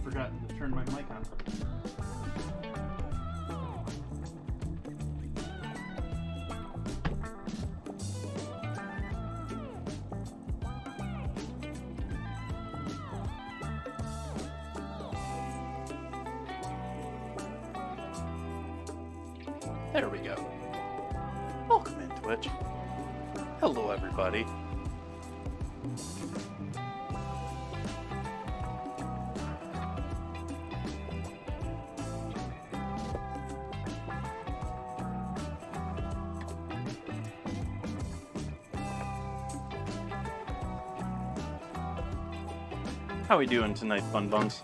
forgotten to turn my mic on. There we go. Welcome in, Twitch. Hello, everybody. How we doing tonight, Fun Bums?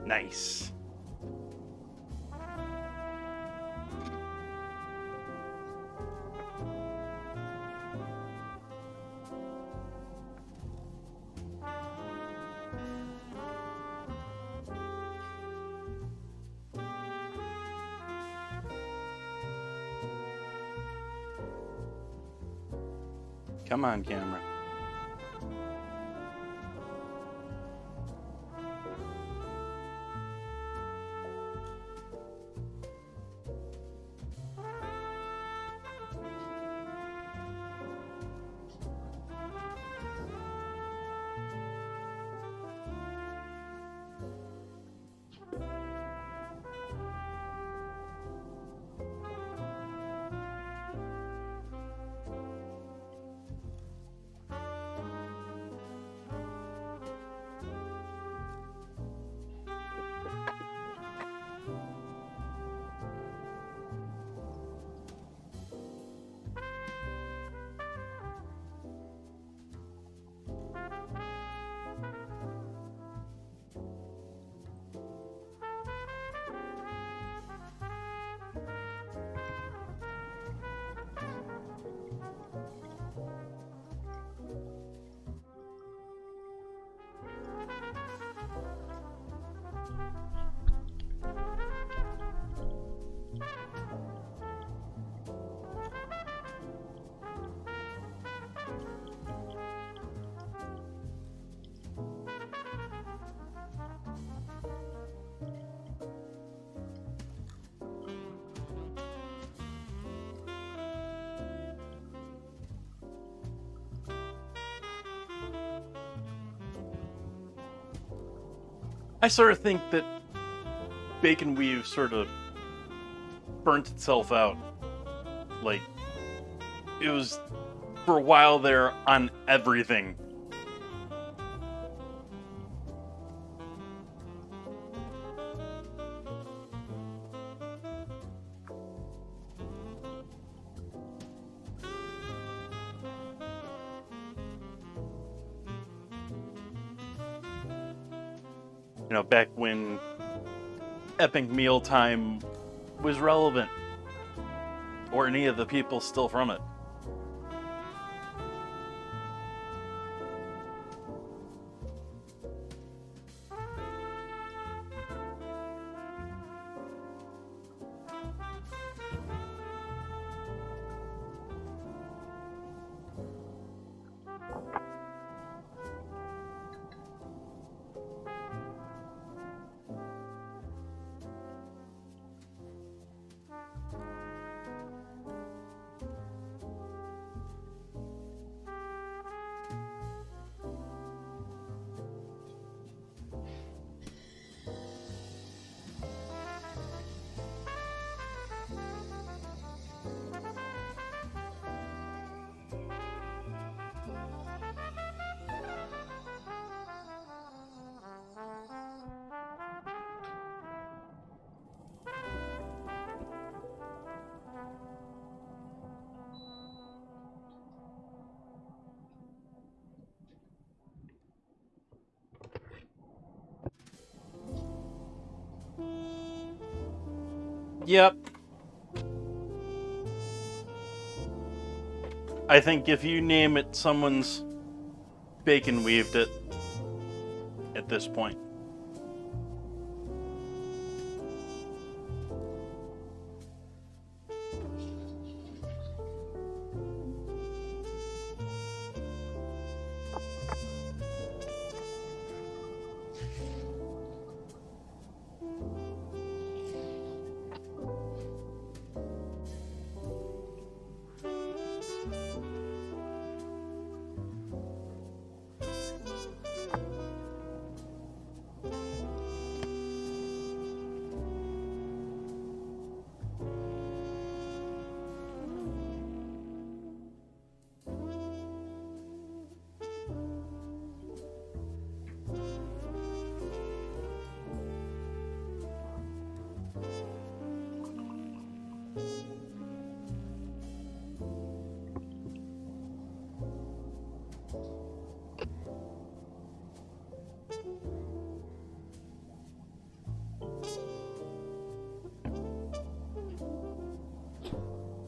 Nice. Come on, camera. I sort of think that Bacon Weave sort of burnt itself out. Like, it was for a while there on everything. You know, back when Epic Mealtime was relevant, or any of the people still from it. Yep. I think if you name it, someone's bacon weaved it at this point.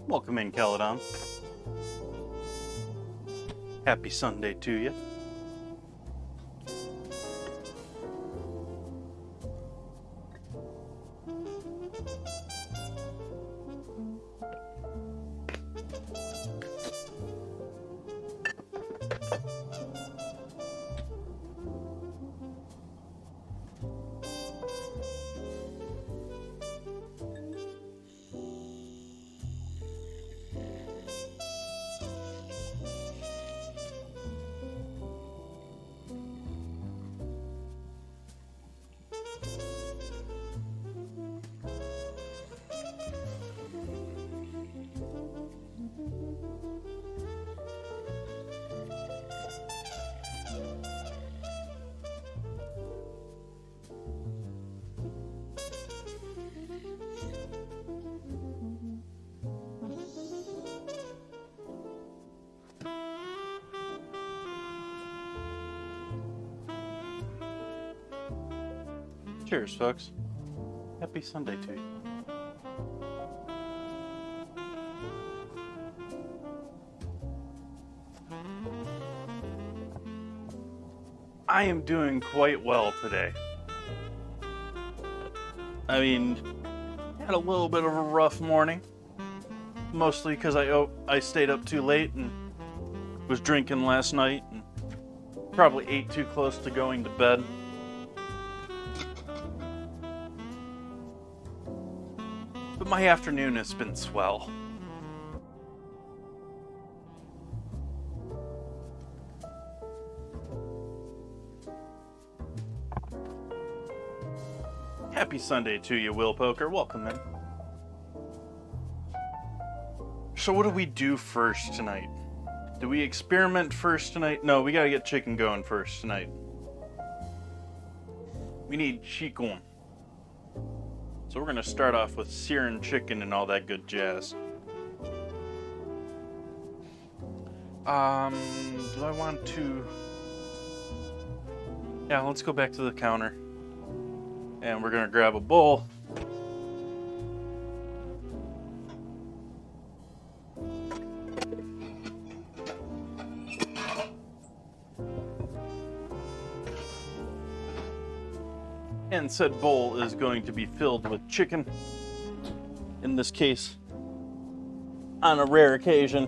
Welcome in, Caledon. Happy Sunday to you. Cheers, folks. Happy Sunday to you. I am doing quite well today. I mean, had a little bit of a rough morning. Mostly because I stayed up too late and was drinking last night and probably ate too close to going to bed. But my afternoon has been swell. Happy Sunday to you, Will Poker. Welcome in. So what do we do first tonight? Do we experiment first tonight? No, we gotta get chicken going first tonight. We need chicken. So we're gonna start off with searing chicken and all that good jazz. Do I want to... Yeah, let's go back to the counter. And we're gonna grab a bowl. And said bowl is going to be filled with chicken. In this case, on a rare occasion,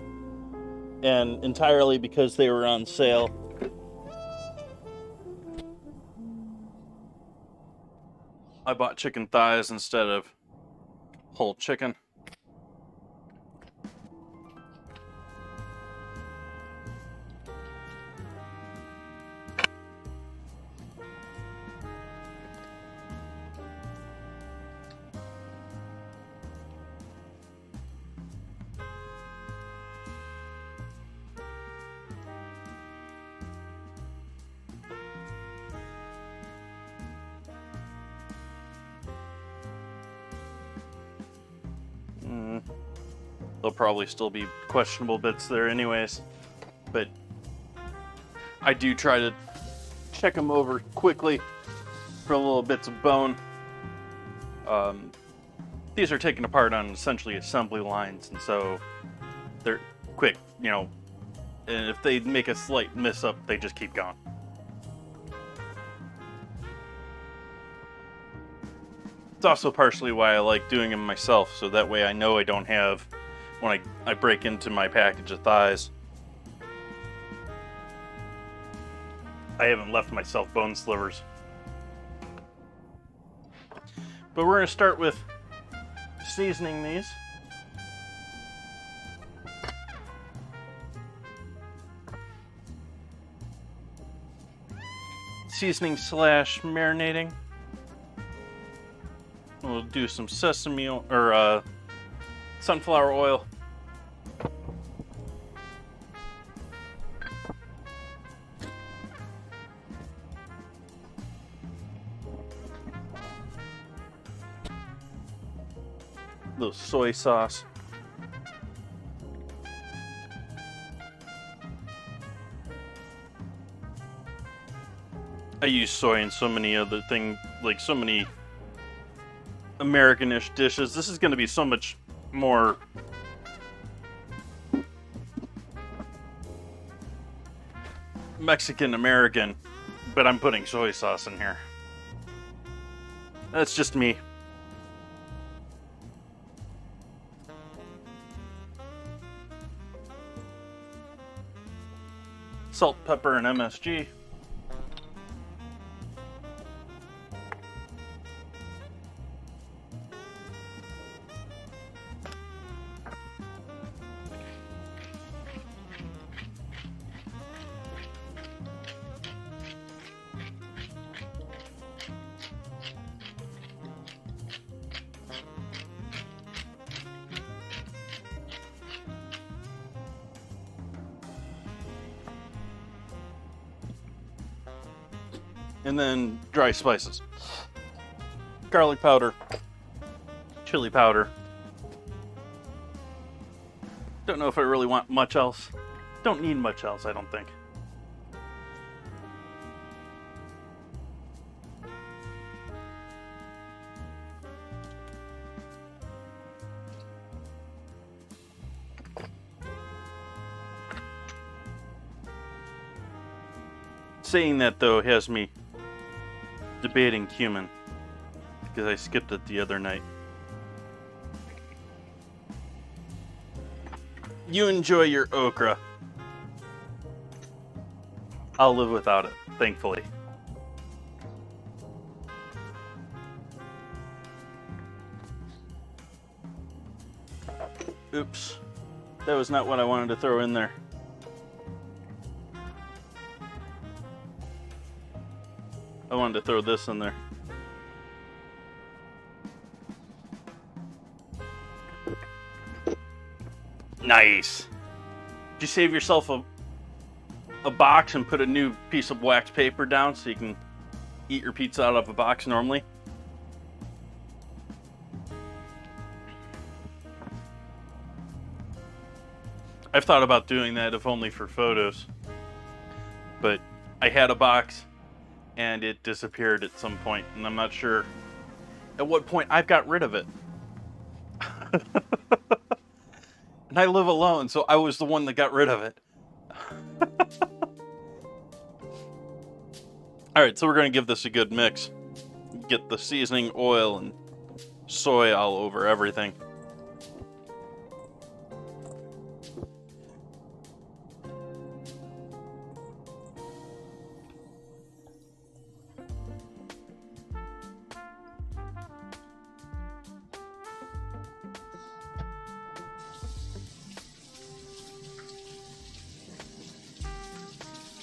and entirely because they were on sale. I bought chicken thighs instead of whole chicken. There'll probably still be questionable bits there anyways, but I do try to check them over quickly for little bits of bone. these are taken apart on essentially assembly lines, and so they're quick, you know, and if they make a slight miss up, they just keep going. It's also partially why I like doing them myself, so that way I know I don't have, when I break into my package of thighs, I haven't left myself bone slivers. But we're going to start with seasoning these. Seasoning / marinating. We'll do some sesame or sunflower oil. A little soy sauce. I use soy in so many other things, like so many American-ish dishes. This is going to be so much more Mexican-American, but I'm putting soy sauce in here. That's just me. Salt, pepper, and MSG. And then dry spices. Garlic powder, chili powder. Don't know if I really want much else. Don't need much else, I don't think. Saying that, though, has me debating cumin, because I skipped it the other night. You enjoy your okra. I'll live without it, thankfully. Oops. That was not what I wanted to throw in there. I wanted to throw this in there. Nice. Did you save yourself a box and put a new piece of wax paper down so you can eat your pizza out of a box normally? I've thought about doing that, if only for photos. But I had a box and it disappeared at some point, and I'm not sure at what point I've got rid of it. And I live alone, so I was the one that got rid of it. Alright, so we're going to give this a good mix. Get the seasoning, oil, and soy all over everything.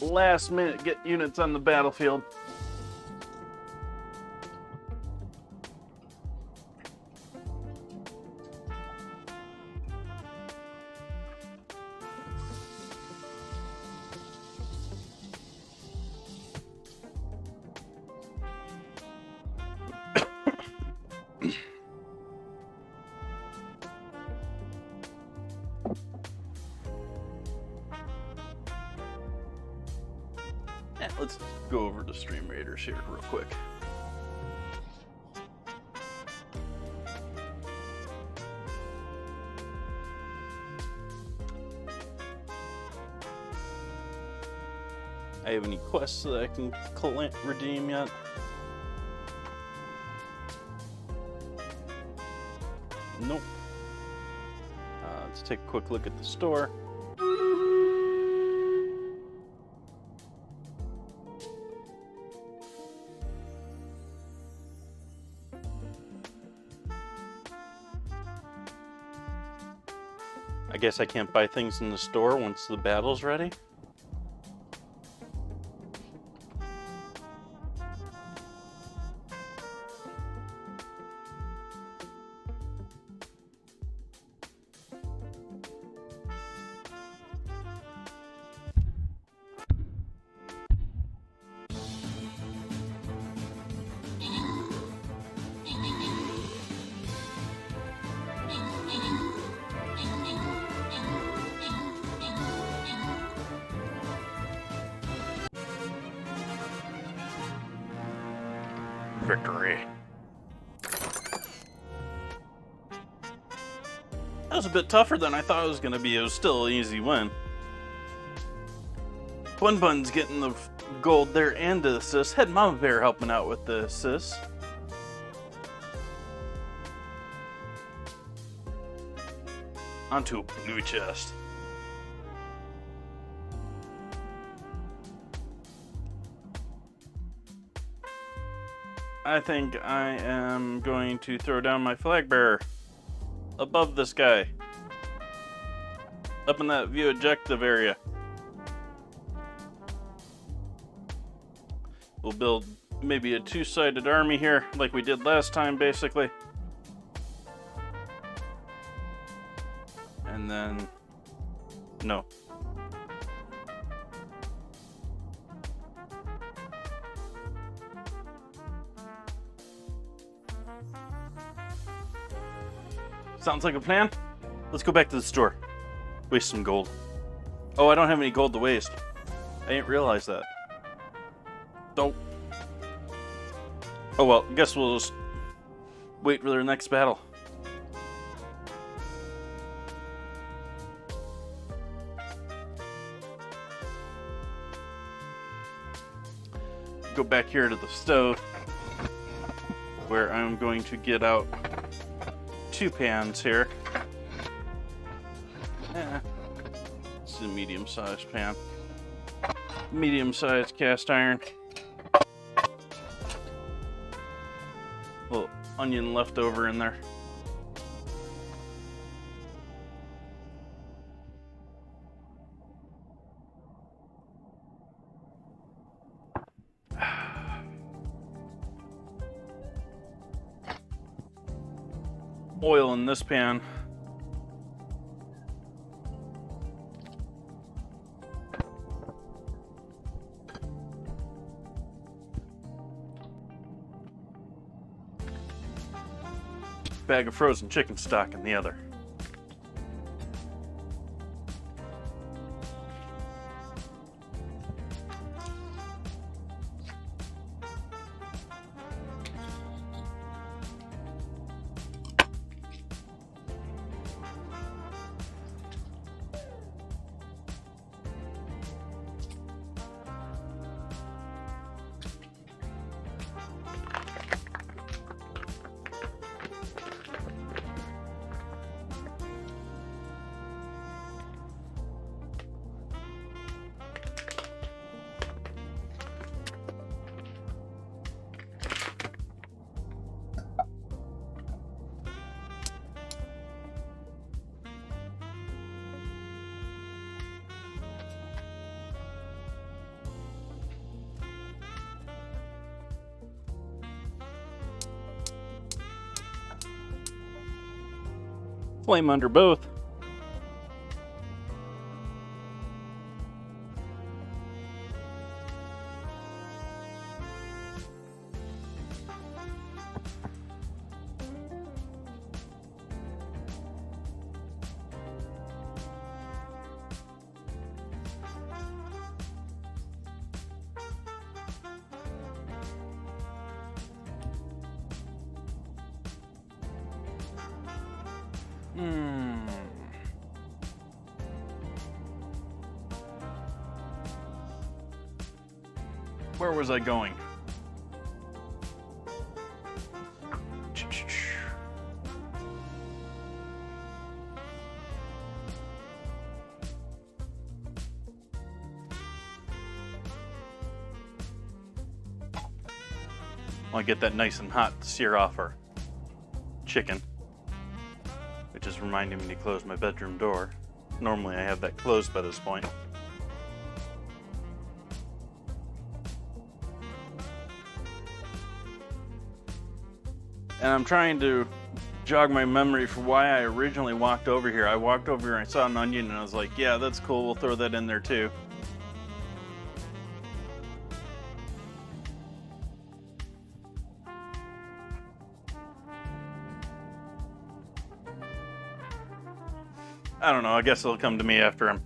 Last minute, get units on the battlefield. Let's go over to Stream Raiders here real quick. I have any quests that I can redeem yet? Nope. Let's take a quick look at the store. I guess I can't buy things in the store once the battle's ready. Victory. That was a bit tougher than I thought it was going to be. It was still an easy win. Bun Bun's getting the gold there and the assist. Had Mama Bear helping out with the assist. Onto a blue chest. I think I am going to throw down my flag bearer above this guy. Up in that view objective area. We'll build maybe a two-sided army here, like we did last time, basically. And then... no. Sounds like a plan. Let's go back to the store. Waste some gold. Oh, I don't have any gold to waste. I didn't realize that. Don't. Oh well, I guess we'll just wait for their next battle. Go back here to the stove, where I'm going to get out 2 pans here. It's a medium-sized pan. Medium-sized cast iron. Little onion left over in there. Oil in this pan. Bag of frozen chicken stock in the other. Flame under both. Where was I going? I want to get that nice and hot to sear off our chicken, which is reminding me to close my bedroom door. Normally I have that closed by this point. And I'm trying to jog my memory for why I originally walked over here. I walked over here and I saw an onion and I was like, yeah, that's cool, we'll throw that in there too. I don't know, I guess it'll come to me after I'm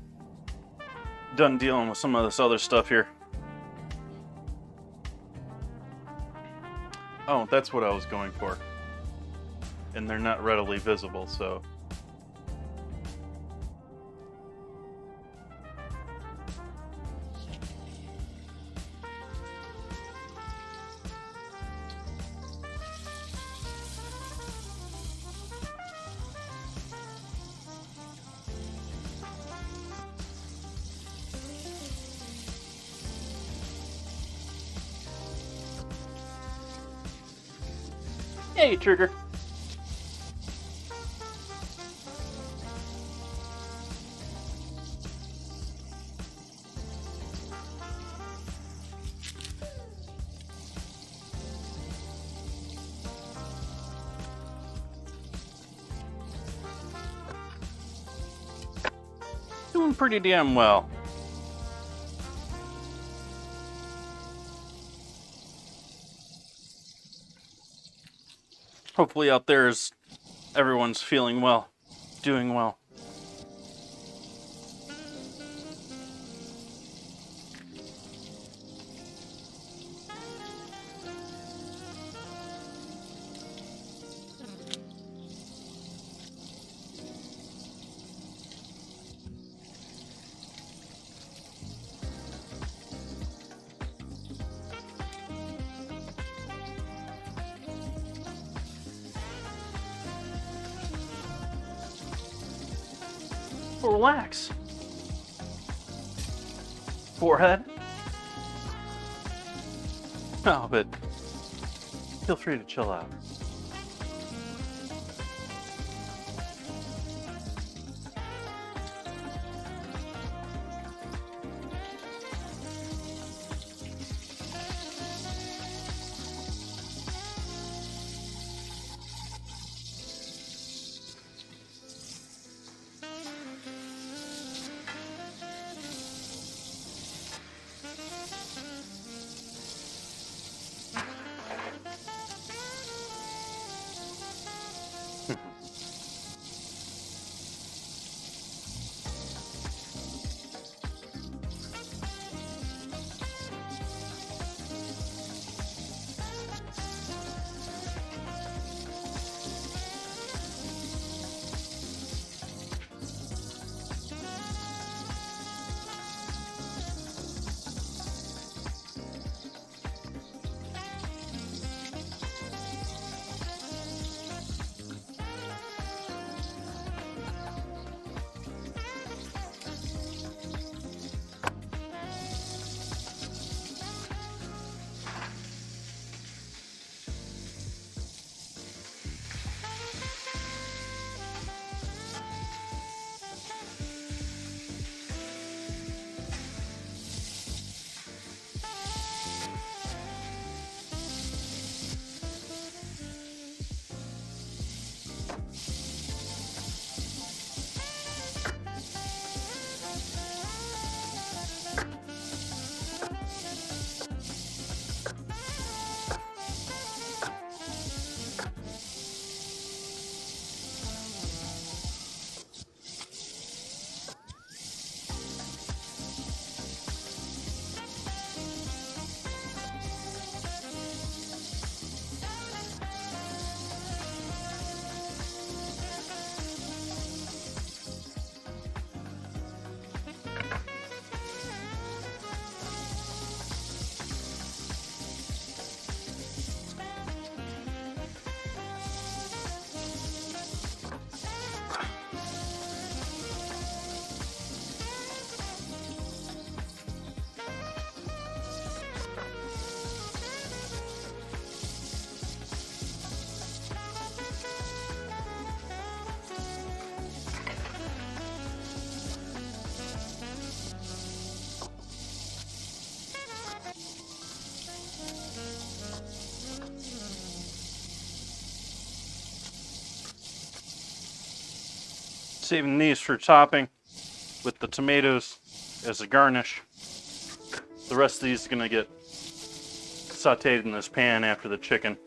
done dealing with some of this other stuff here. Oh, that's what I was going for. And they're not readily visible, so... Hey, Trigger. Doing pretty damn well. Hopefully out there everyone's feeling well, doing well. Relax. Forehead? Oh, but feel free to chill out. Saving these for topping with the tomatoes as a garnish. The rest of these are gonna get sauteed in this pan after the chicken.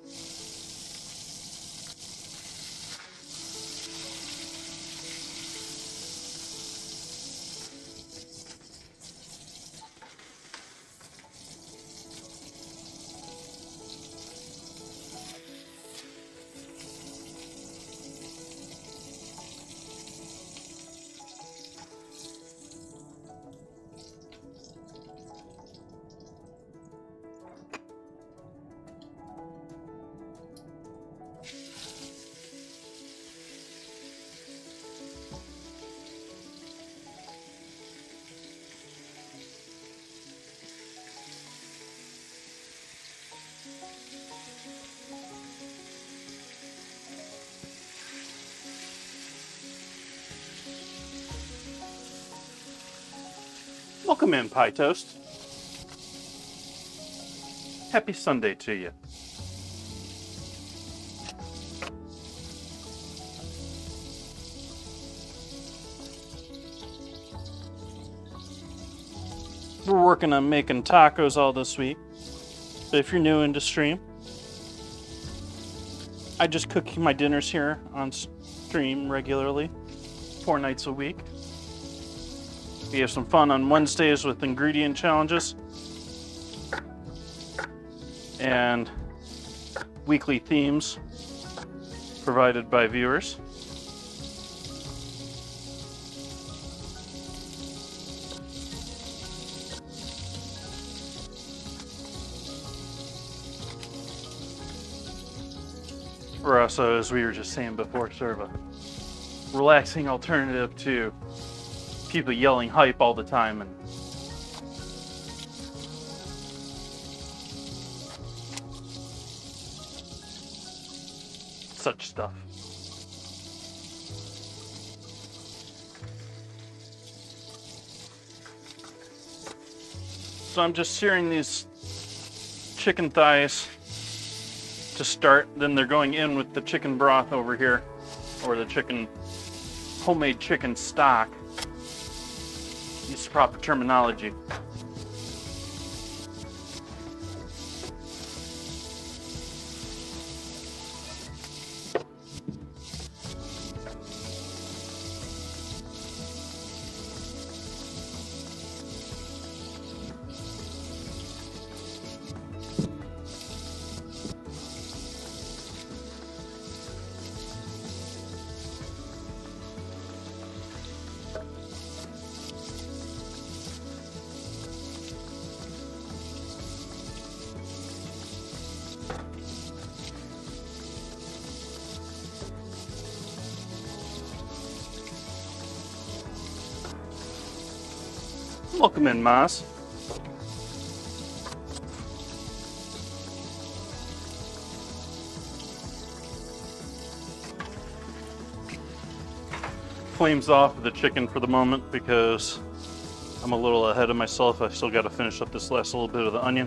Welcome in, Pie Toast. Happy Sunday to you. We're working on making tacos all this week. But if you're new into stream, I just cook my dinners here on stream regularly, 4 nights a week. We have some fun on Wednesdays with ingredient challenges and weekly themes provided by viewers. We're also, as we were just saying before, sort of a relaxing alternative to people yelling hype all the time and such stuff. So I'm just searing these chicken thighs to start, then they're going in with the chicken broth over here, or the homemade chicken stock. Use proper terminology. Welcome in, Maz. Flames off of the chicken for the moment because I'm a little ahead of myself. I still got to finish up this last little bit of the onion.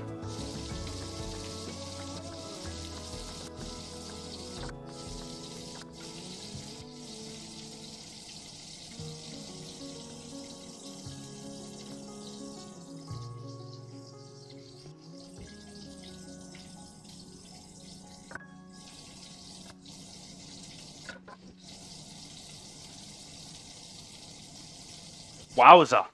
Wowza.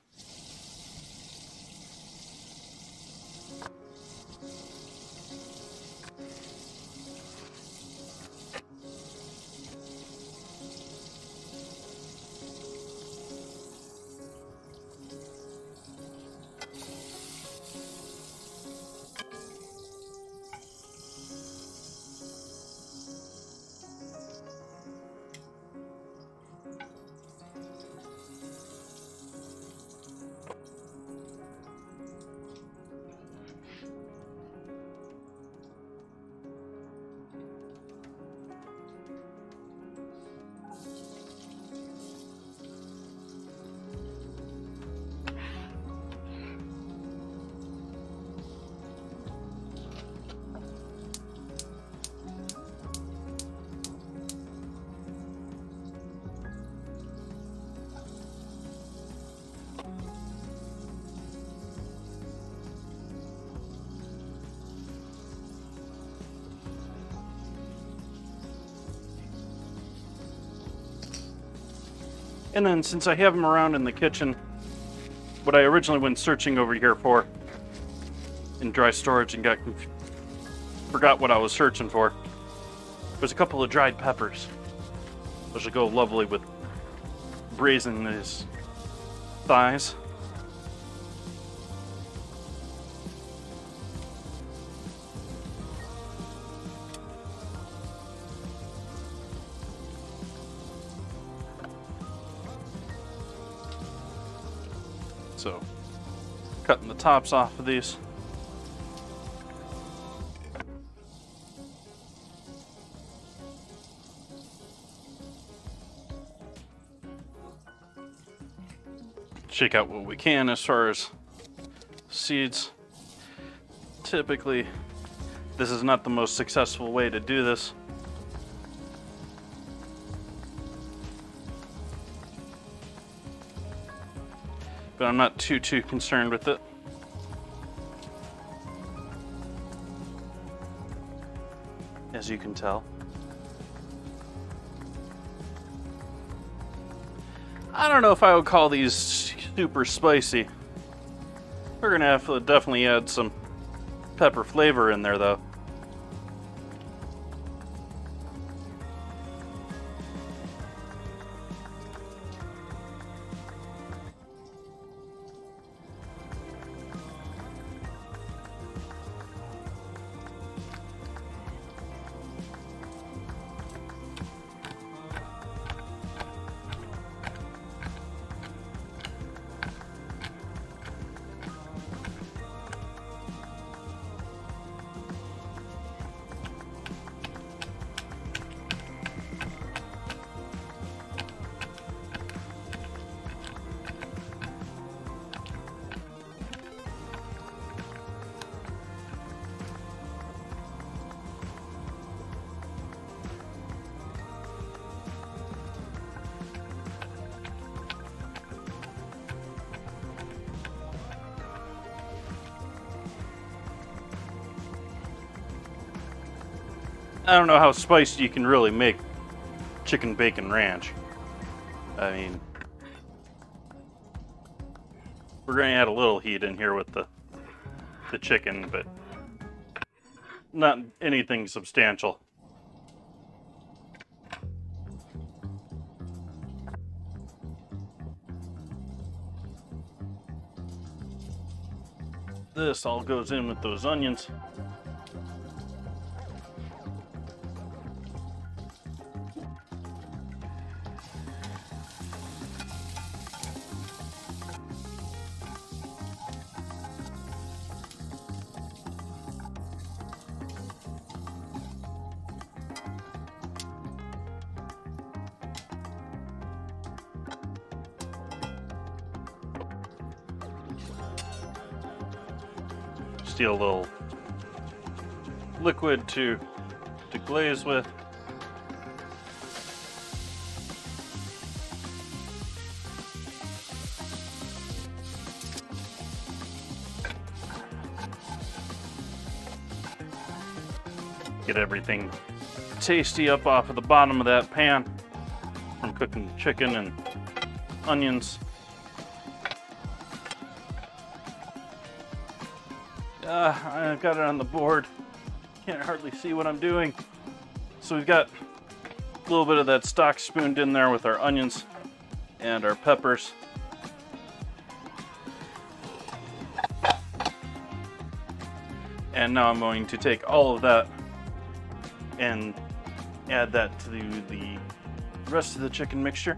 And then since I have them around in the kitchen, what I originally went searching over here for in dry storage and forgot what I was searching for was a couple of dried peppers, which will go lovely with braising these thighs. So, cutting the tops off of these. Shake out what we can as far as seeds. Typically, this is not the most successful way to do this. But I'm not too concerned with it. As you can tell. I don't know if I would call these super spicy. We're gonna have to definitely add some pepper flavor in there though. I don't know how spicy you can really make chicken bacon ranch. I mean, we're going to add a little heat in here with the chicken, but not anything substantial. This all goes in with those onions. Steal a little liquid to glaze with. Get everything tasty up off of the bottom of that pan from cooking chicken and onions. I've got it on the board. Can't hardly see what I'm doing. So we've got a little bit of that stock spooned in there with our onions and our peppers. And now I'm going to take all of that and add that to the rest of the chicken mixture.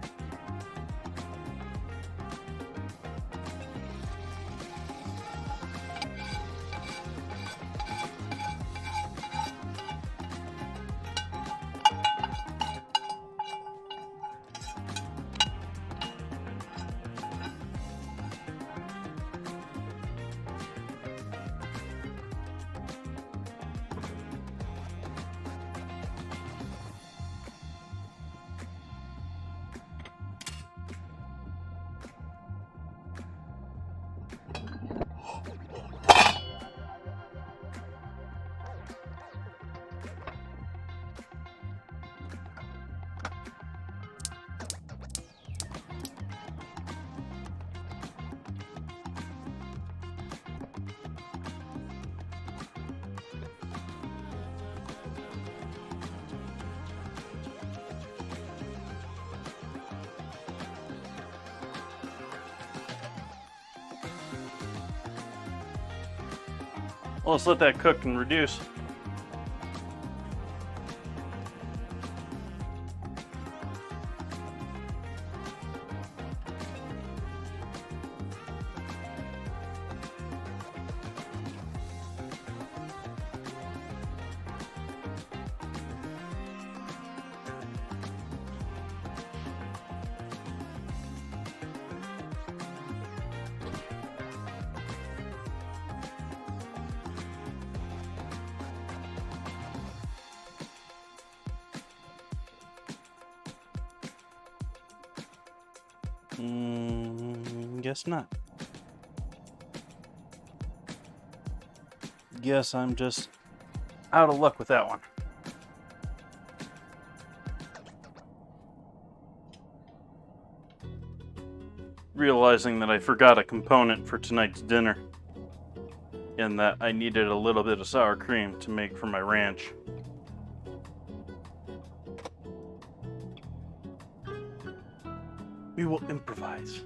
Well, let's let that cook and reduce. Guess not. Guess I'm just out of luck with that one. Realizing that I forgot a component for tonight's dinner, and that I needed a little bit of sour cream to make for my ranch. We will improvise.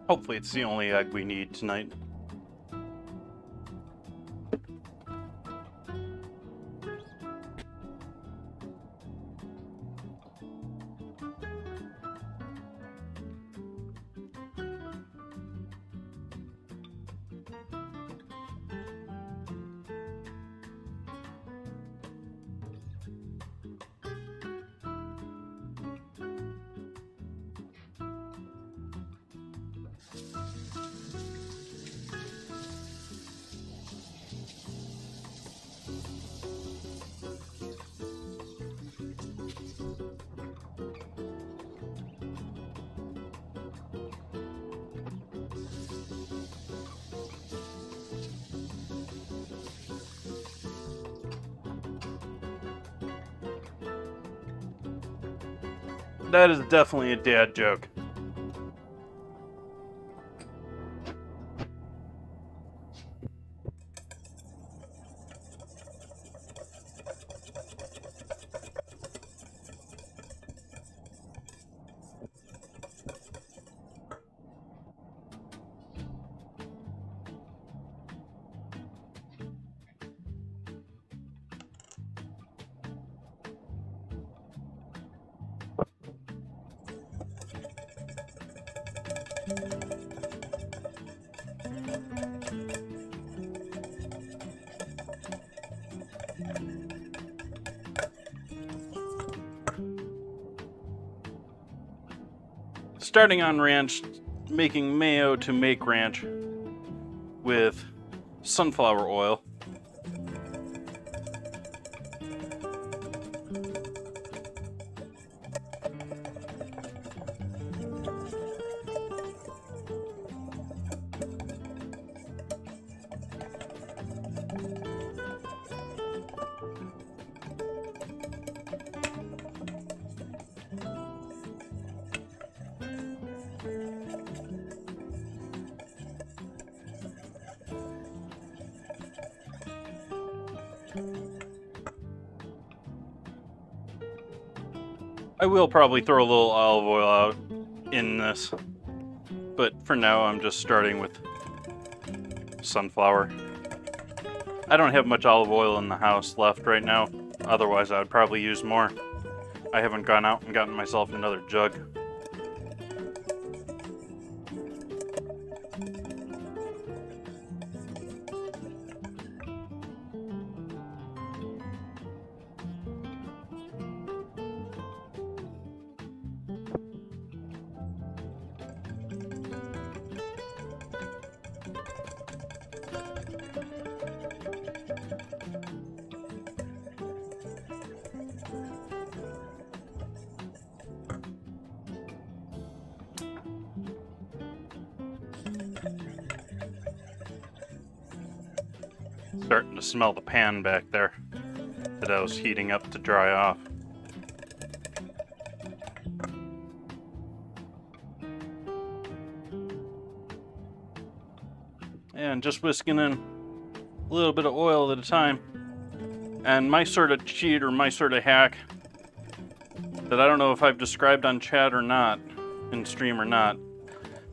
Hopefully it's the only egg we need tonight. That is definitely a dad joke. Starting on ranch, making mayo to make ranch with sunflower oil. I will probably throw a little olive oil out in this, but for now I'm just starting with sunflower. I don't have much olive oil in the house left right now, otherwise I would probably use more. I haven't gone out and gotten myself another jug. Starting to smell the pan back there that I was heating up to dry off. And just whisking in a little bit of oil at a time. And my sort of cheat or my sort of hack that I don't know if I've described on chat or not, in stream or not,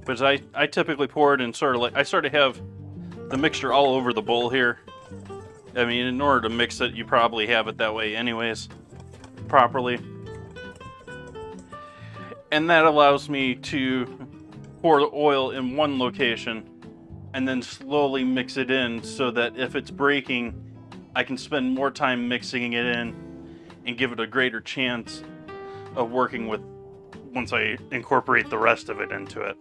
but I typically pour it in sort of like, I sort of have the mixture all over the bowl here. I mean, in order to mix it, you probably have it that way anyways, properly. And that allows me to pour the oil in one location and then slowly mix it in so that if it's breaking, I can spend more time mixing it in and give it a greater chance of working with once I incorporate the rest of it into it.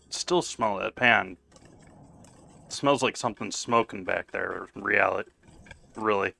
Still smell that pan. It smells like something's smoking back there, reality, really.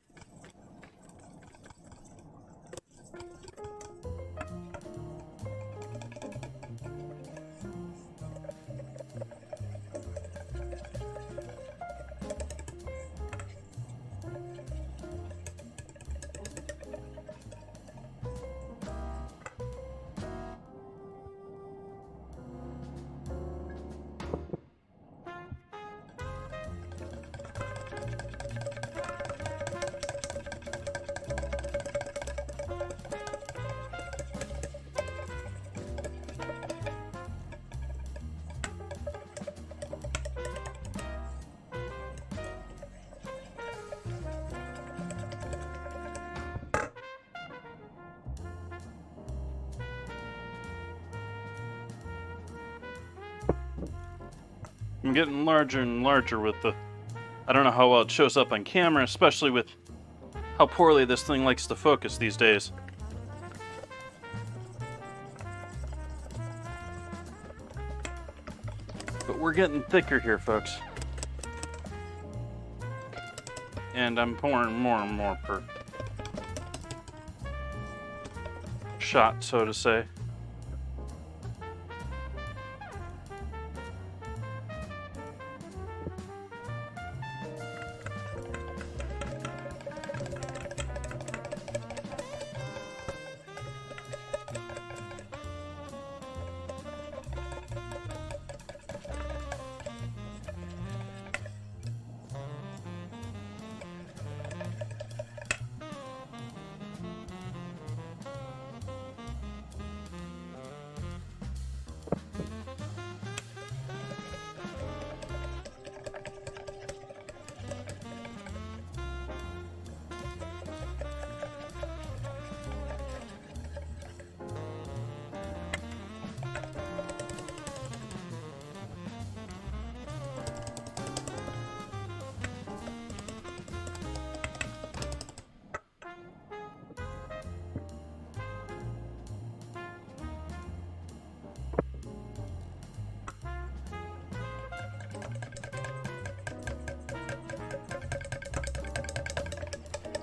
I'm getting larger and larger with the... I don't know how well it shows up on camera, especially with how poorly this thing likes to focus these days. But we're getting thicker here, folks. And I'm pouring more and more per shot, so to say.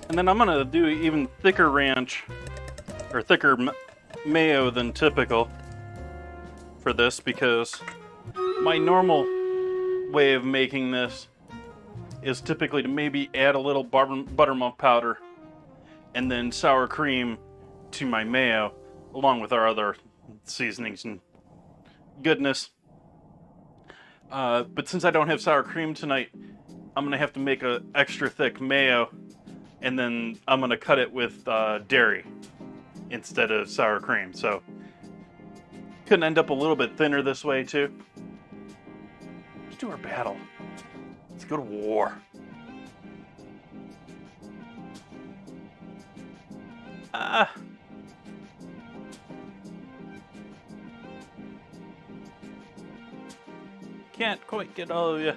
And then I'm gonna do even thicker ranch, or thicker mayo than typical for this, because my normal way of making this is typically to maybe add a little buttermilk powder and then sour cream to my mayo, along with our other seasonings and goodness. But since I don't have sour cream tonight, I'm gonna have to make a extra thick mayo, and then I'm gonna cut it with dairy instead of sour cream. So couldn't end up a little bit thinner this way too. Let's do our battle. Let's go to war. Can't quite get all of you.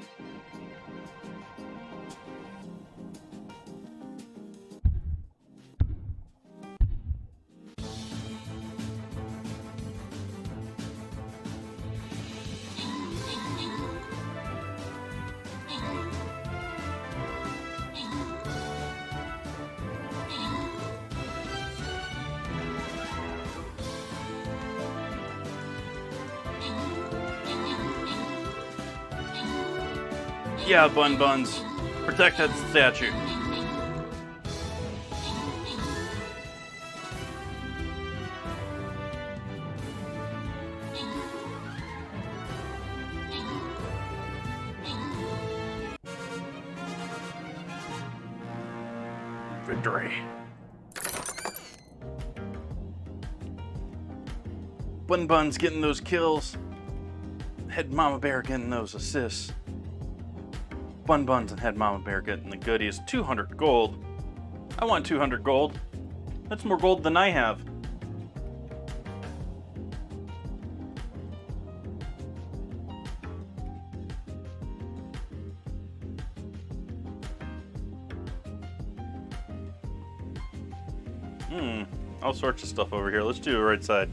Yeah, Bun Buns. Protect that statue. Victory. Bun Bun's getting those kills. Head Mama Bear getting those assists. Bun Buns and Head Mama Bear getting the goodies. 200 gold. I want 200 gold. That's more gold than I have. All sorts of stuff over here. Let's do the right side.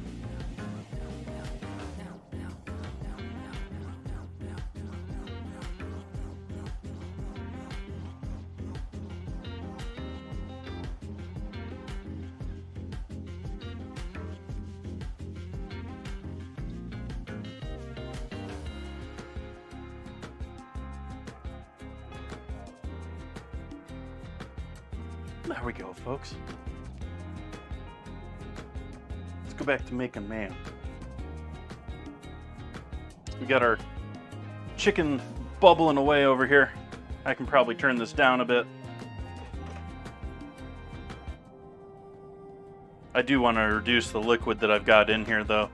There we go, folks. Let's go back to making mayo. We got our chicken bubbling away over here. I can probably turn this down a bit. I do want to reduce the liquid that I've got in here, though.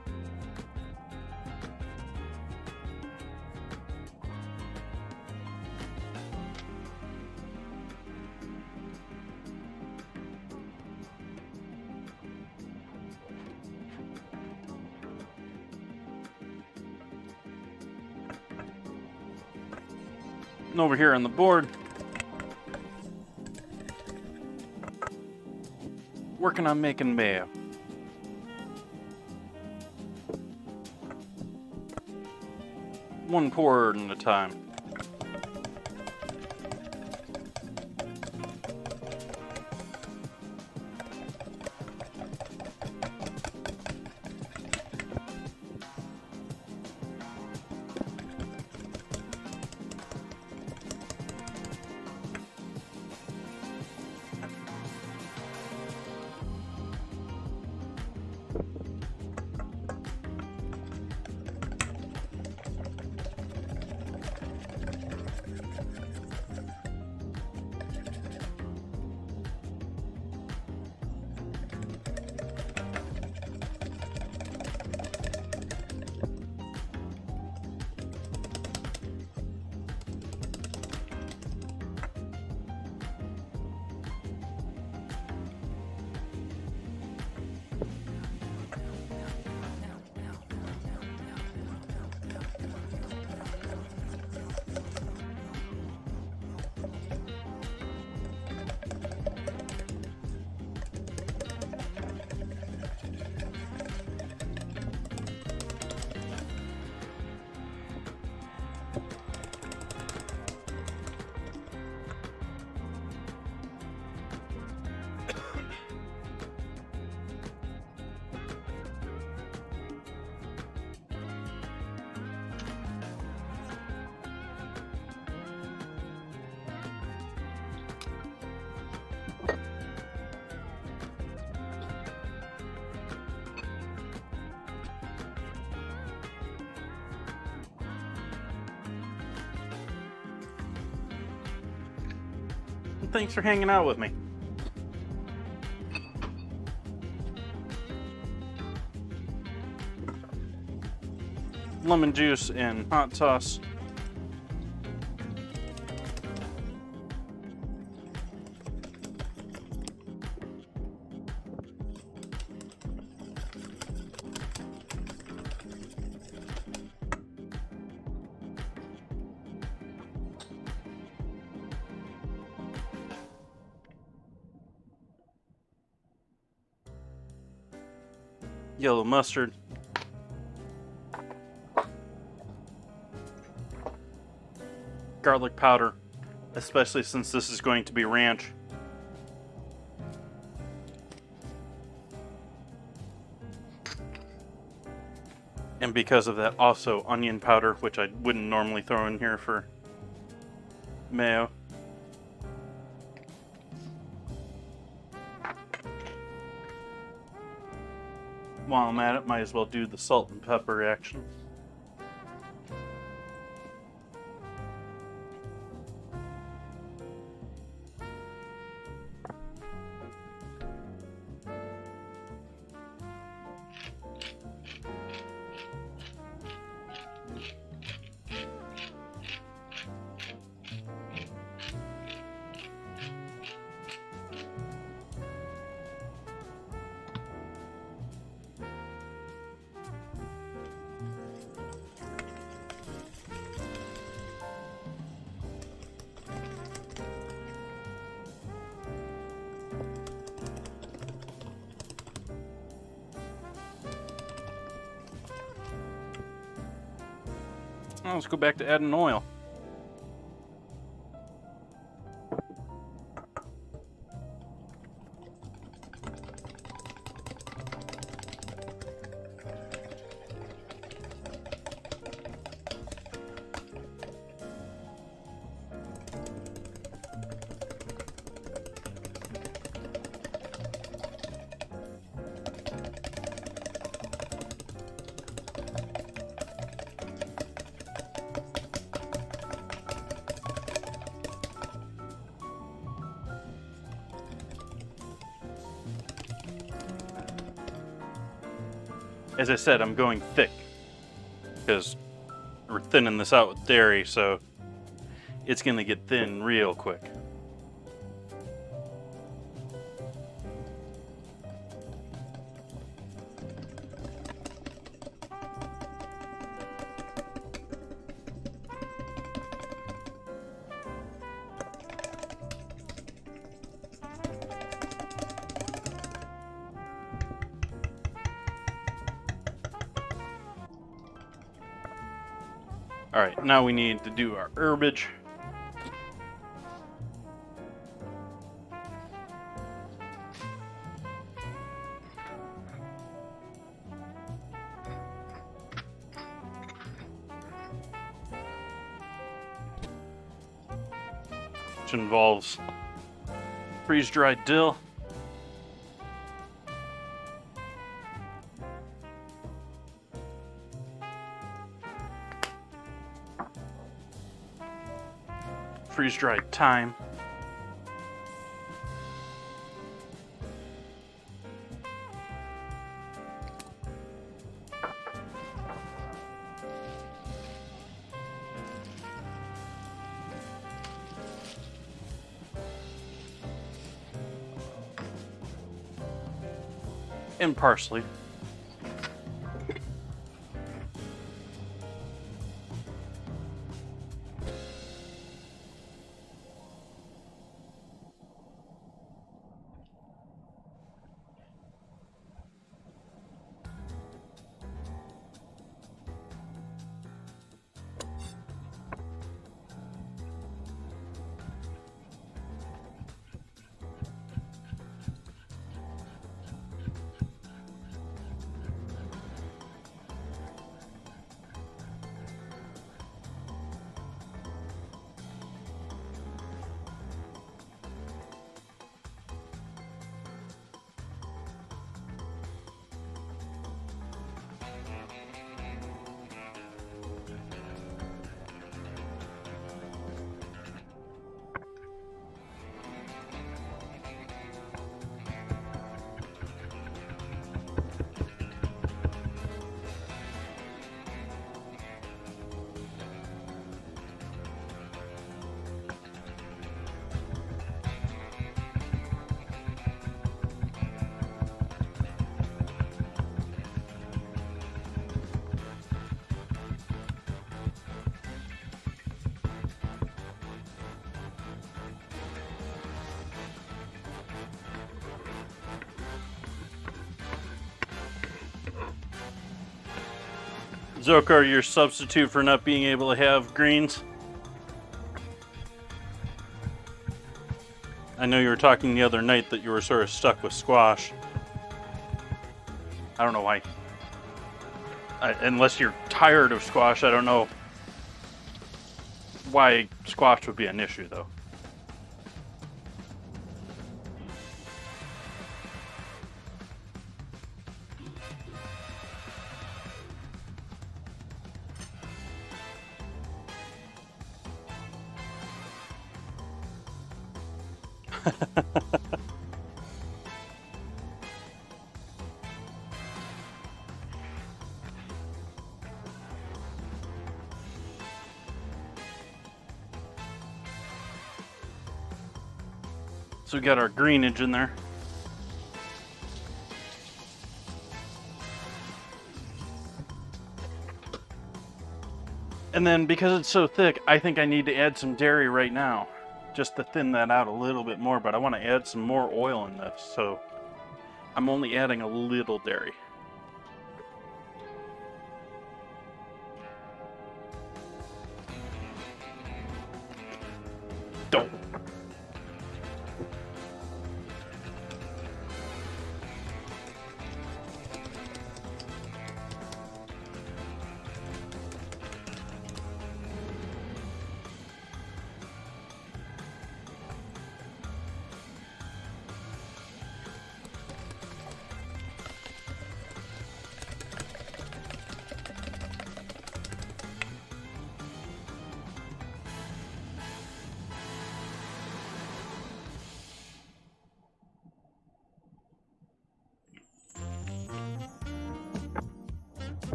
And over here on the board, working on making mayo. One pour at a time. and thanks for hanging out with me. Lemon juice and hot sauce. Yellow mustard. Garlic powder, especially since this is going to be ranch. And because of that, also onion powder, which I wouldn't normally throw in here for mayo. While I'm at it, might as well do the salt and pepper action. Now let's go back to adding oil. As I said, I'm going thick because we're thinning this out with dairy, so it's going to get thin real quick. Alright, now we need to do our herbage. Which involves freeze-dried dill. Freeze-dried thyme. And parsley. Zokar your substitute for not being able to have greens? I know you were talking the other night that you were sort of stuck with squash. I don't know why. Unless you're tired of squash, I don't know why squash would be an issue, though. So we got our greenage in there. And then because it's so thick, I think I need to add some dairy right now, just to thin that out a little bit more, but I want to add some more oil in this, so I'm only adding a little dairy. Don't.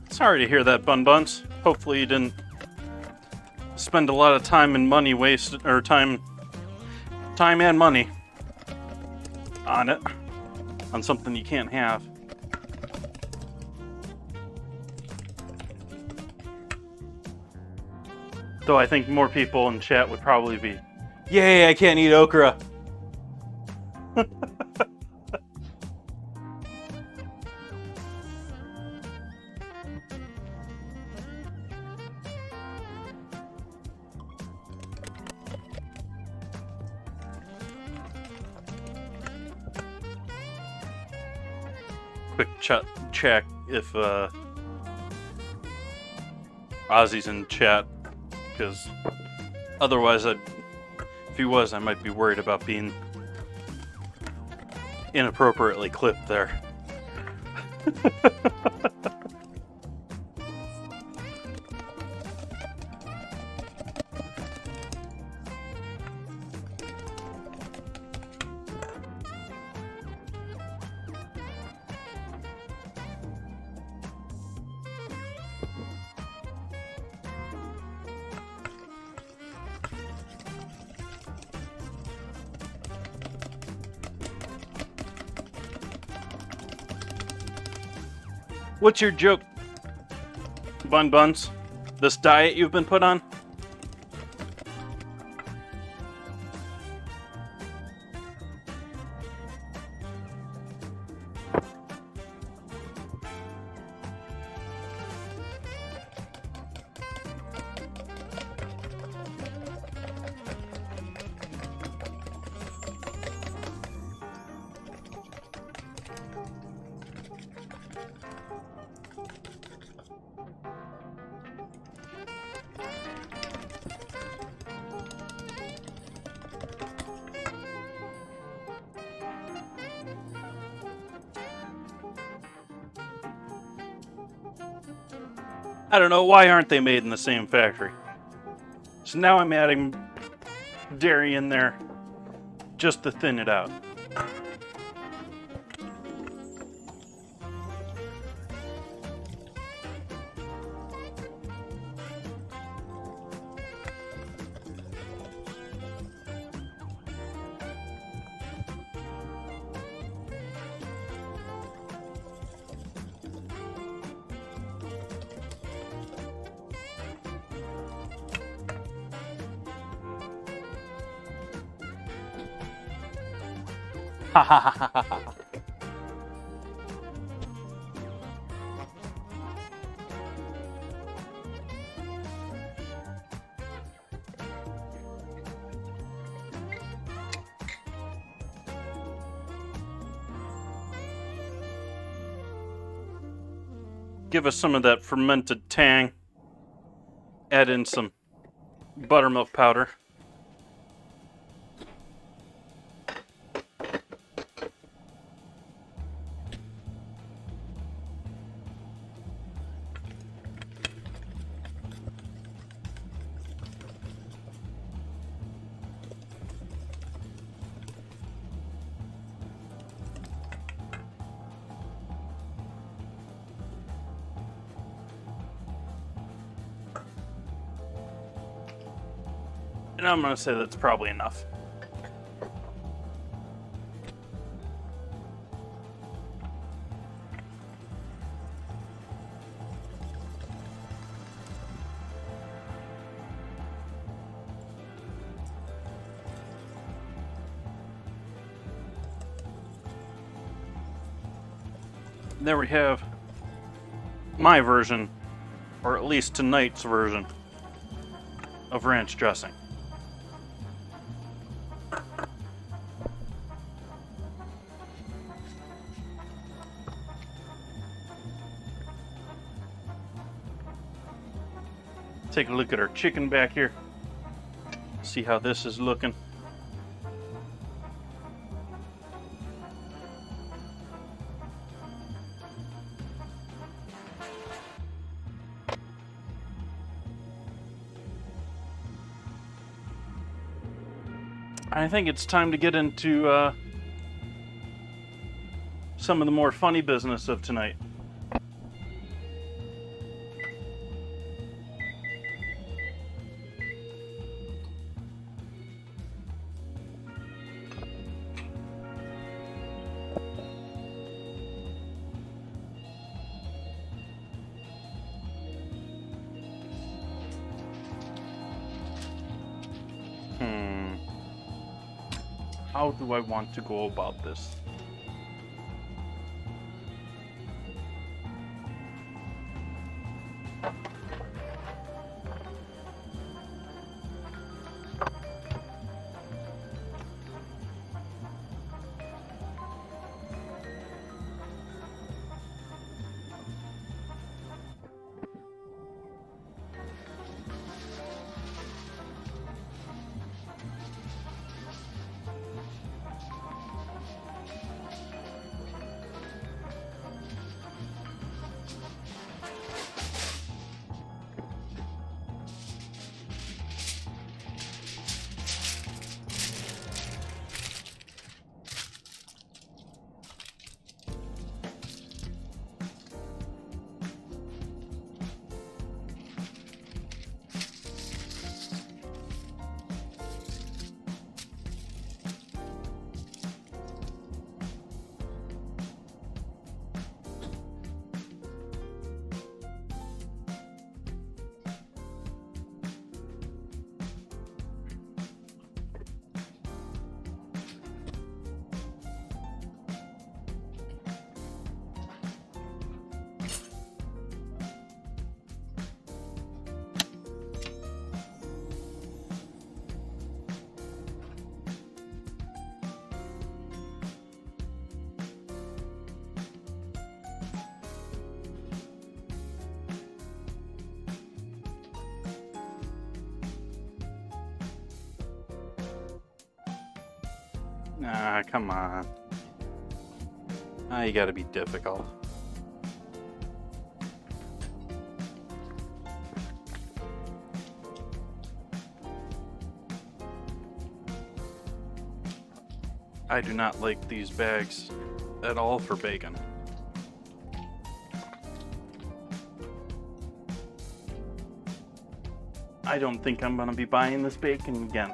Sorry to hear that, Bun Buns. Hopefully you didn't spend a lot of time and money wasted, or time and money on it, on something you can't have. Though I think more people in chat would probably be, yay, I can't eat okra. Quick check if Ozzy's in chat, because otherwise if he was, I might be worried about being inappropriately clipped there. What's your joke, Bun Buns? This diet you've been put on? I don't know, why aren't they made in the same factory? So now I'm adding dairy in there just to thin it out. Ha ha ha ha ha ha. Give us some of that fermented tang. Add in some buttermilk powder. And I'm going to say that's probably enough. There we have my version, or at least tonight's version, of ranch dressing. Take a look at our chicken back here. See how this is looking. I think it's time to get into some of the more funny business of tonight. How do I want to go about this? Ah, come on. Ah, you gotta be difficult. I do not like these bags at all for bacon. I don't think I'm gonna be buying this bacon again.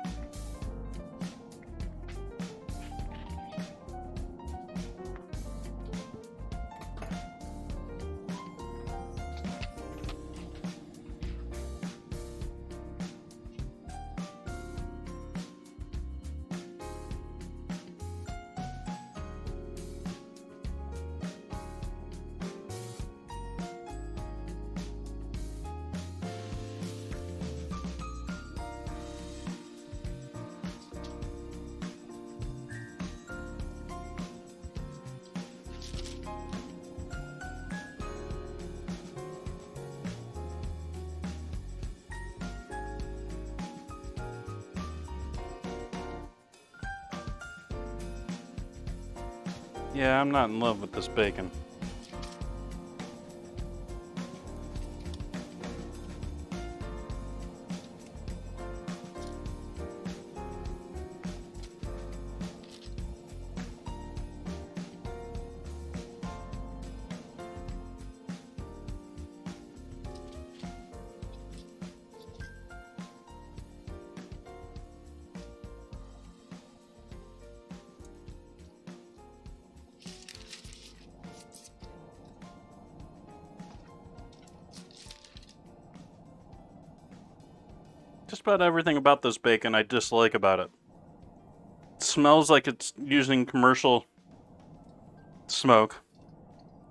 Yeah, I'm not in love with this bacon. Just about everything about this bacon I dislike about it. It smells like it's using commercial smoke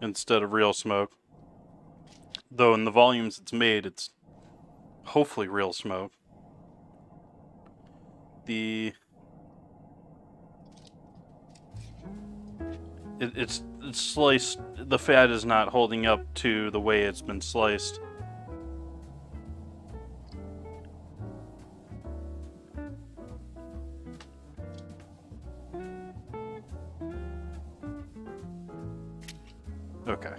instead of real smoke. Though in the volumes it's made, it's hopefully real smoke. It's sliced. The fat is not holding up to the way it's been sliced. Okay.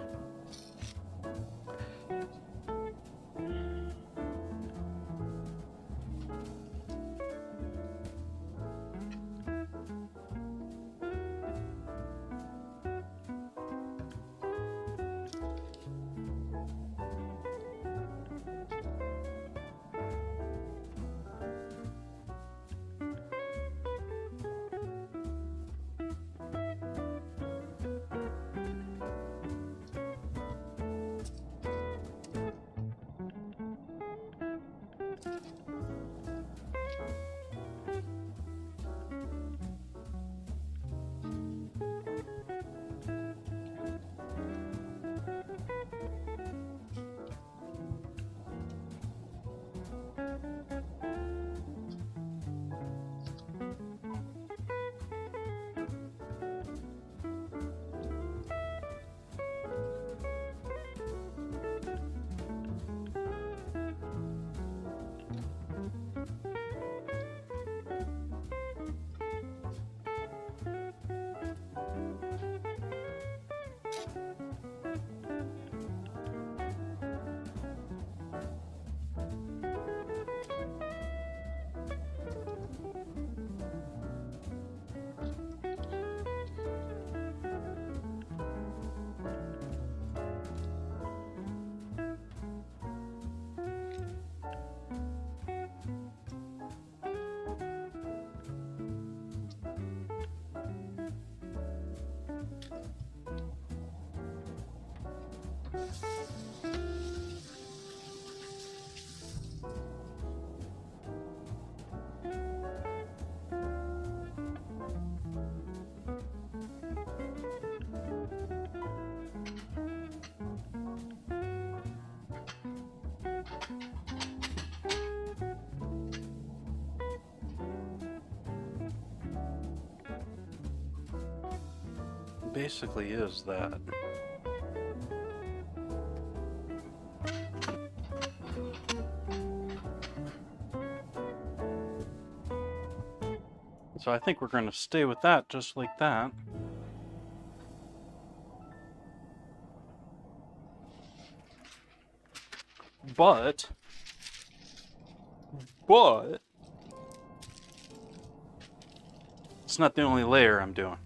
Basically is that. So I think we're going to stay with that just like that. But it's not the only layer I'm doing.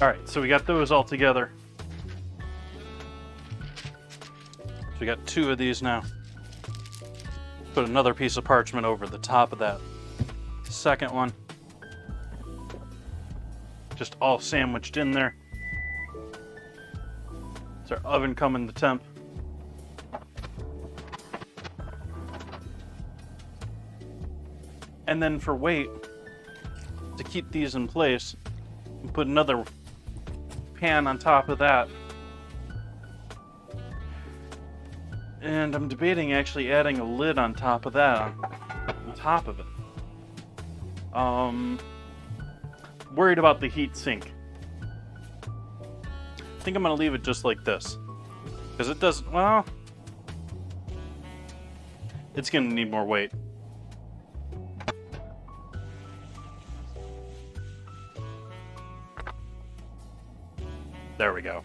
Alright, so we got those all together. So we got 2 of these now. Put another piece of parchment over the top of that second one. Just all sandwiched in there. Is our oven coming to temp? And then for weight, to keep these in place, we put another pan on top of that. And I'm debating actually adding a lid on top of that, on top of it. Worried about the heat sink. I think I'm gonna leave it just like this. Because it doesn't, well, it's gonna need more weight. There we go.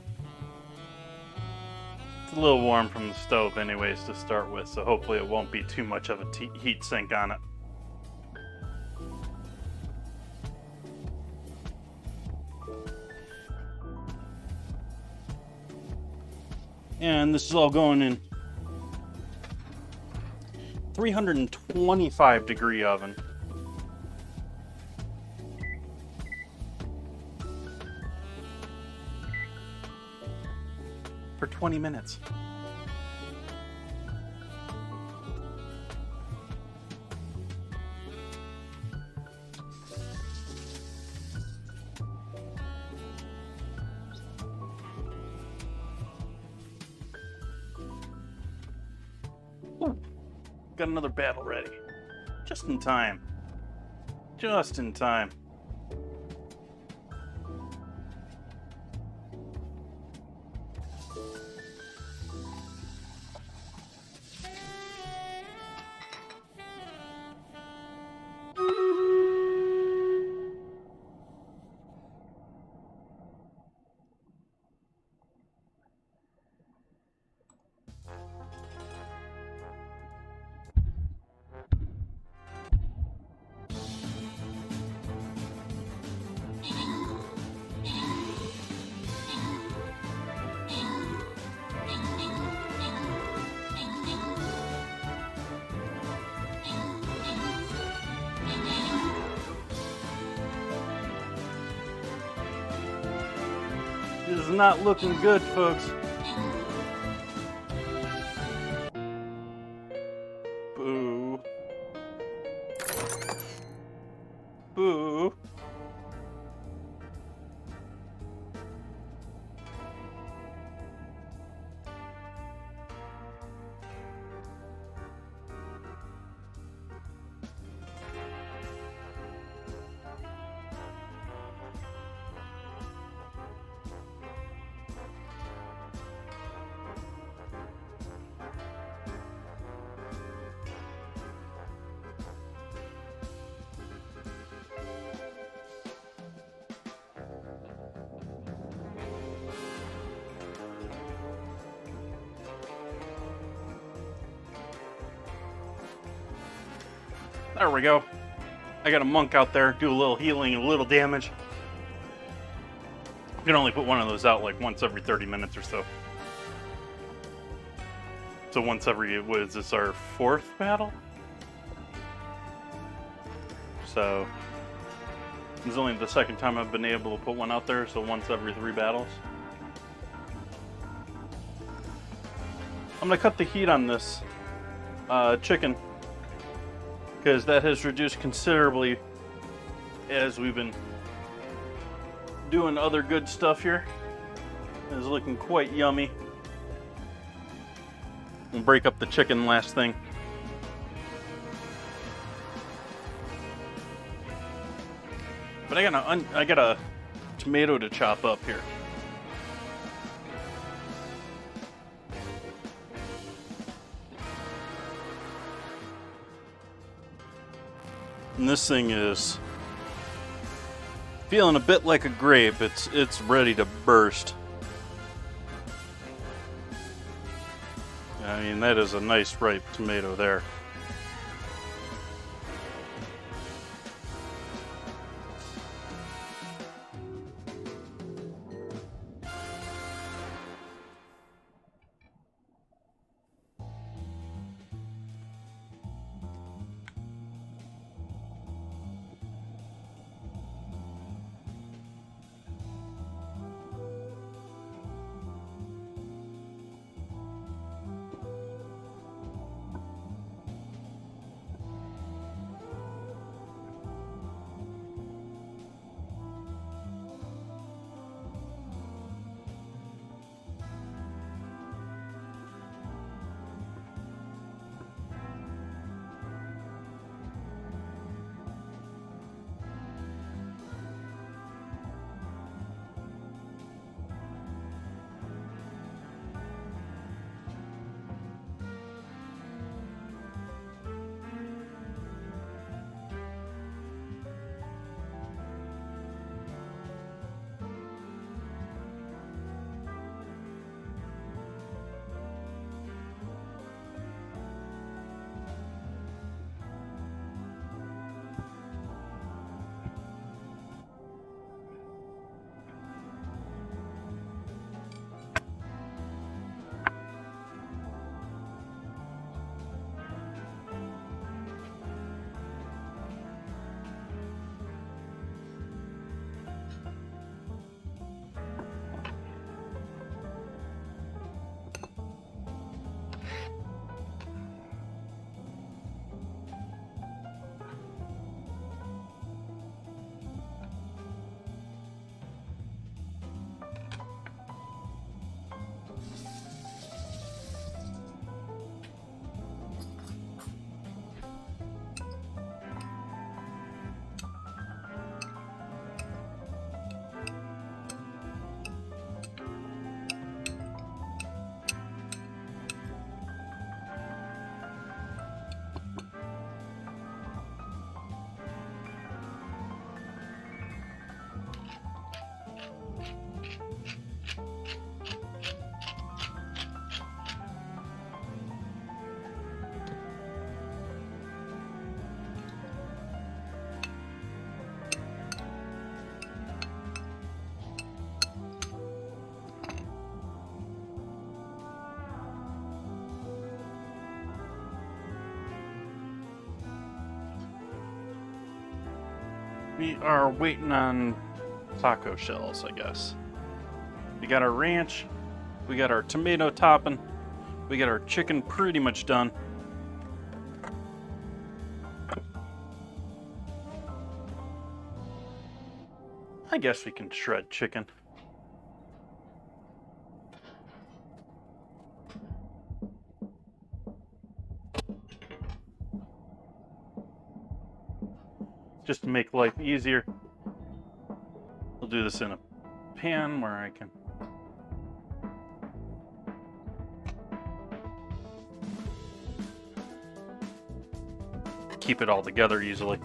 It's a little warm from the stove anyways to start with, so hopefully it won't be too much of a heat sink on it. And this is all going in 325 degree oven. For 20 minutes. Ooh, got another battle ready. Just in time. Just in time. This is not looking good, folks. Boo. Boo. There we go. I got a monk out there, do a little healing, a little damage. You can only put one of those out like once every 30 minutes or so. So once every, what is this, our 4th battle? So, this is only the 2nd time I've been able to put one out there, so once every 3 battles. I'm gonna cut the heat on this chicken because that has reduced considerably as we've been doing other good stuff here. It's looking quite yummy. We'll break up the chicken last thing. But I got a tomato to chop up here. And this thing is feeling a bit like a grape. It's ready to burst. I mean, that is a nice ripe tomato there. We are waiting on taco shells, I guess. We got our ranch, we got our tomato topping, we got our chicken pretty much done. I guess we can shred chicken. Just to make life easier, we'll do this in a pan where I can keep it all together easily.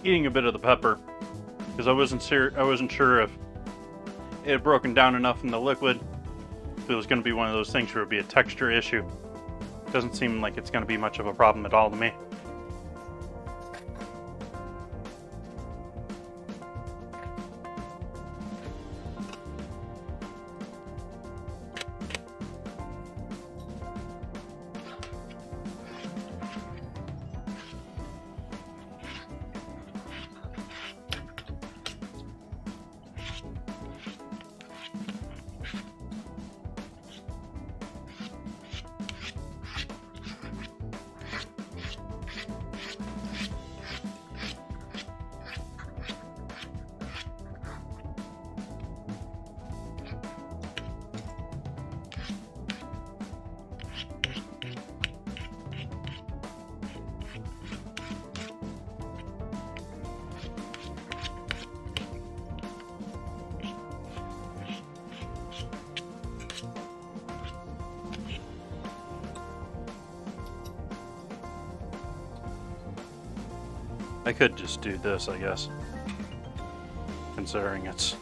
Eating a bit of the pepper because I wasn't sure if it had broken down enough in the liquid. If it was going to be one of those things where it would be a texture issue, doesn't seem like it's going to be much of a problem at all to me. I could just do this, I guess, considering it's...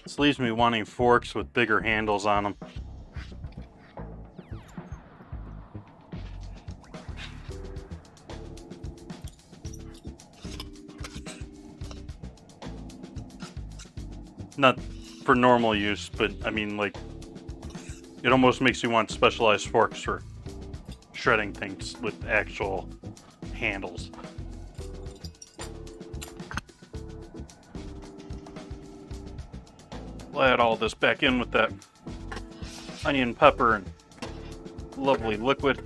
This leaves me wanting forks with bigger handles on them. Not for normal use, but I mean, like, it almost makes you want specialized forks for shredding things with actual handles. We'll add all this back in with that onion, pepper, and lovely liquid.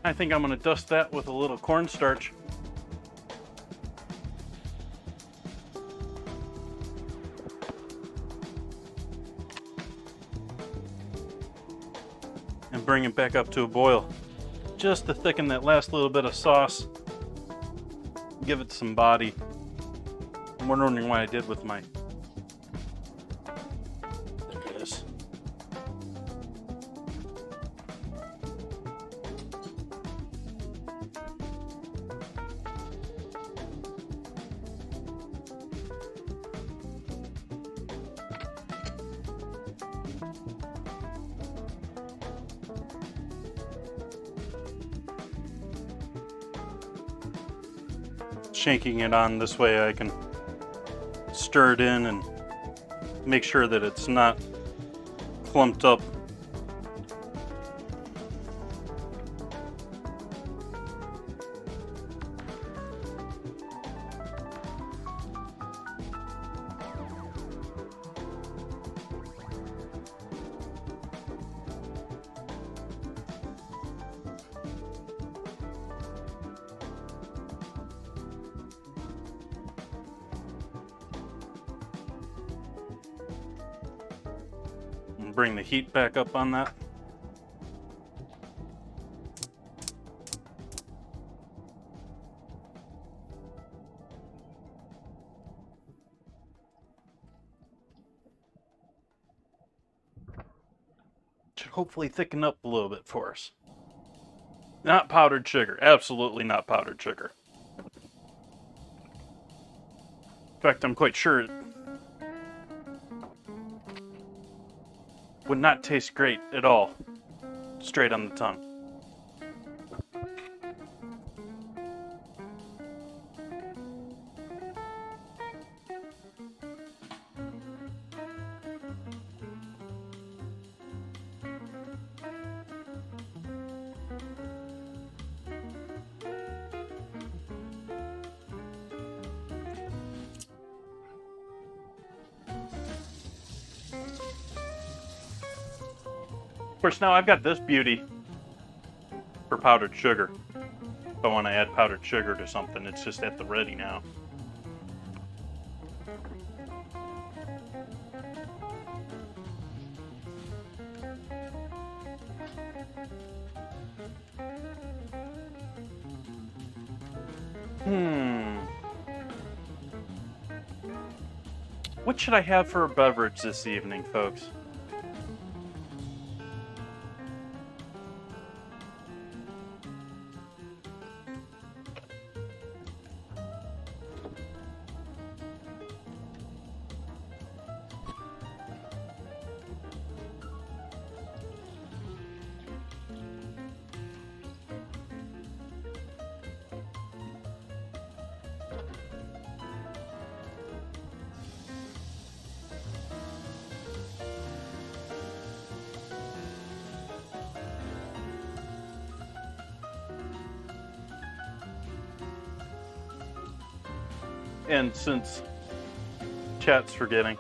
I think I'm going to dust that with a little cornstarch. And bring it back up to a boil. Just to thicken that last little bit of sauce. Give it some body. I'm wondering what I did with my... There it is. Shanking it on this way I can stir it in and make sure that it's not clumped up. Bring the heat back up on that. Should hopefully thicken up a little bit for us. Not powdered sugar. Absolutely not powdered sugar. In fact, I'm quite sure it would not taste great at all, straight on the tongue. Of course, now I've got this beauty for powdered sugar. If I want to add powdered sugar to something, it's just at the ready now. What should I have for a beverage this evening, folks? And since chat's forgetting,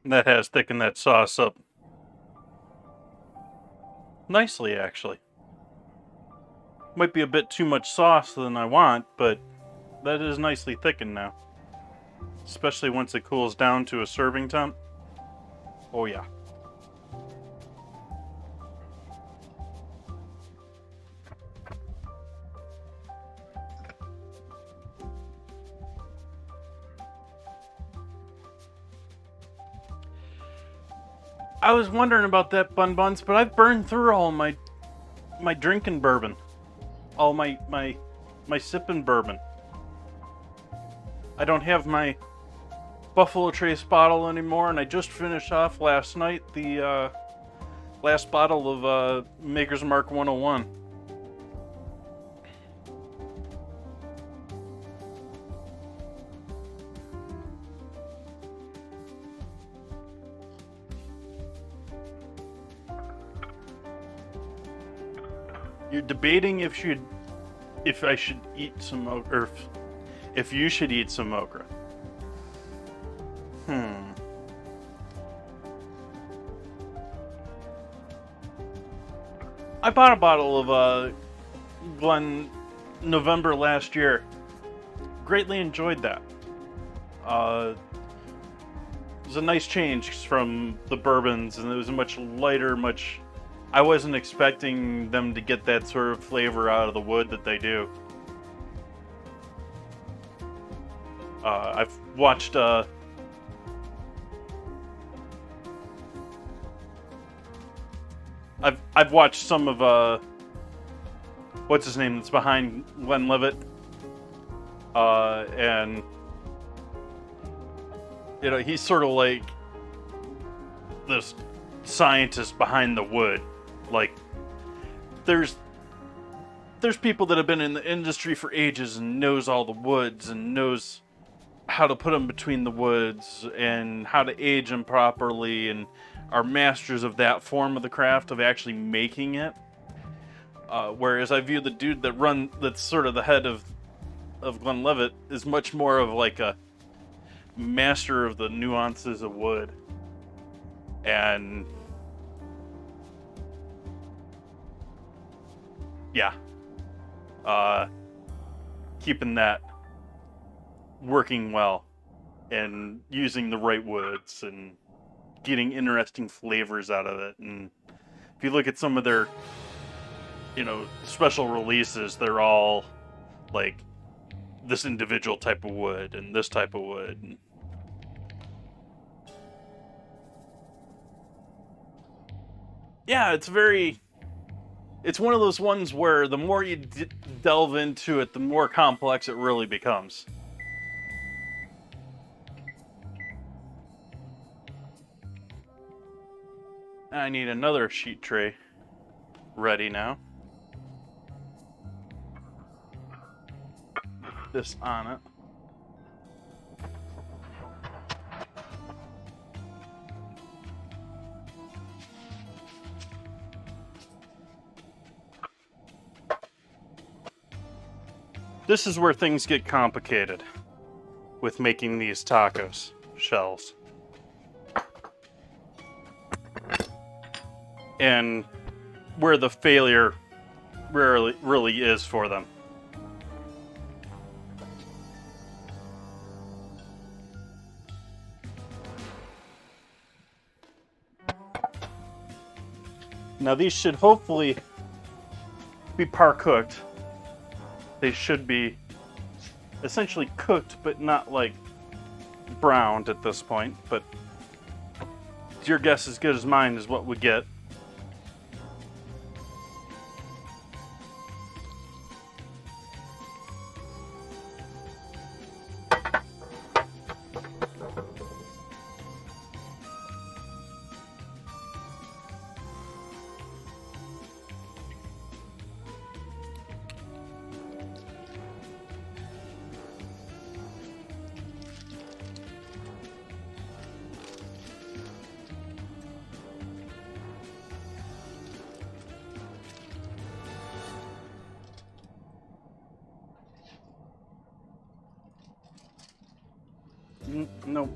that has thickened that sauce up nicely, actually. Might be a bit too much sauce than I want, but that is nicely thickened now. Especially once it cools down to a serving temp. Oh yeah. I was wondering about that, Bun Buns, but I've burned through all my drinking bourbon. All my sipping bourbon. I don't have my Buffalo Trace bottle anymore, and I just finished off last night the Last bottle of Maker's Mark 101. You're debating if I should eat some okra, or if you should eat some okra. I bought a bottle of Glen November last year. Greatly enjoyed that. It was a nice change from the bourbons, and it was a much lighter, much... I wasn't expecting them to get that sort of flavor out of the wood that they do. I've watched I've watched some of what's his name that's behind Glenlivet, and you know, he's sort of like this scientist behind the wood. Like, there's people that have been in the industry for ages and knows all the woods and knows how to put them between the woods and how to age them properly, and are masters of that form of the craft of actually making it. Whereas I view the dude that's sort of the head of Glenlivet is much more of like a master of the nuances of wood. And yeah, keeping that working well and using the right woods and getting interesting flavors out of it. And if you look at some of their, you know, special releases, they're all like this individual type of wood and this type of wood. Yeah, it's one of those ones where the more you delve into it, the more complex it really becomes. I need another sheet tray ready now. Put this on it. This is where things get complicated with making these tacos shells. And where the failure really is for them. Now these should hopefully be par cooked. They should be essentially cooked, but not like browned at this point. But your guess as good as mine is what we get. Nope.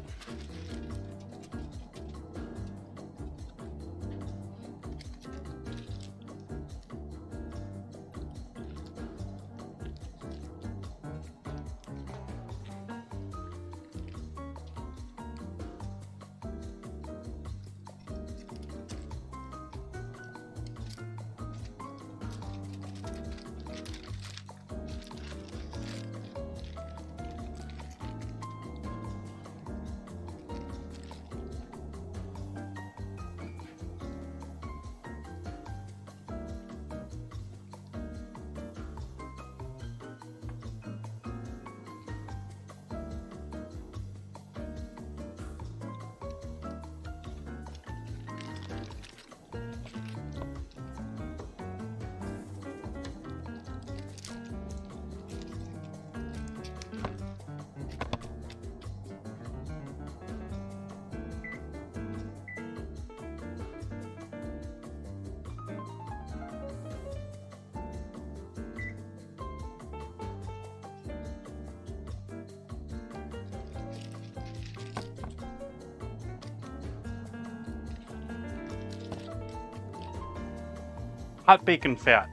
hot bacon fat.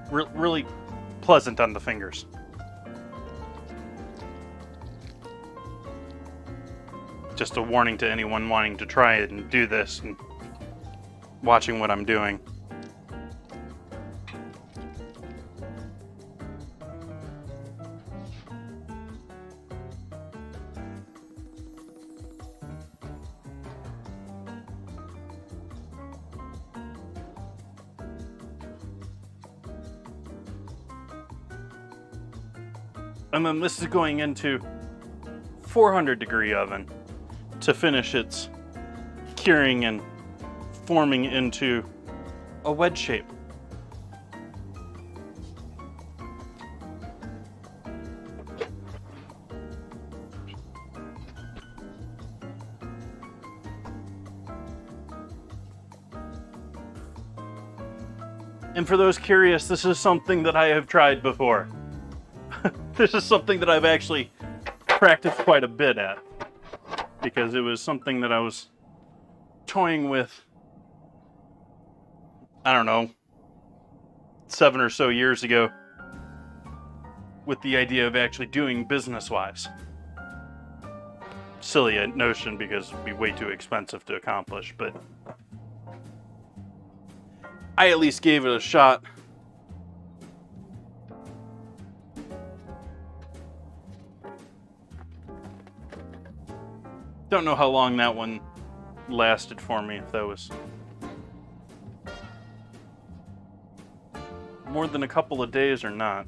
Really pleasant on the fingers. Just a warning to anyone wanting to try it and do this and watching what I'm doing. And then this is going into 400 degree oven to finish its curing and forming into a wedge shape. And for those curious, this is something that I have tried before. This is something that I've actually practiced quite a bit at, because it was something that I was toying with, I don't know, 7 or so years ago, with the idea of actually doing business-wise. Silly notion, because it'd be way too expensive to accomplish, but I at least gave it a shot. Don't know how long that one lasted for me, if that was more than a couple of days or not.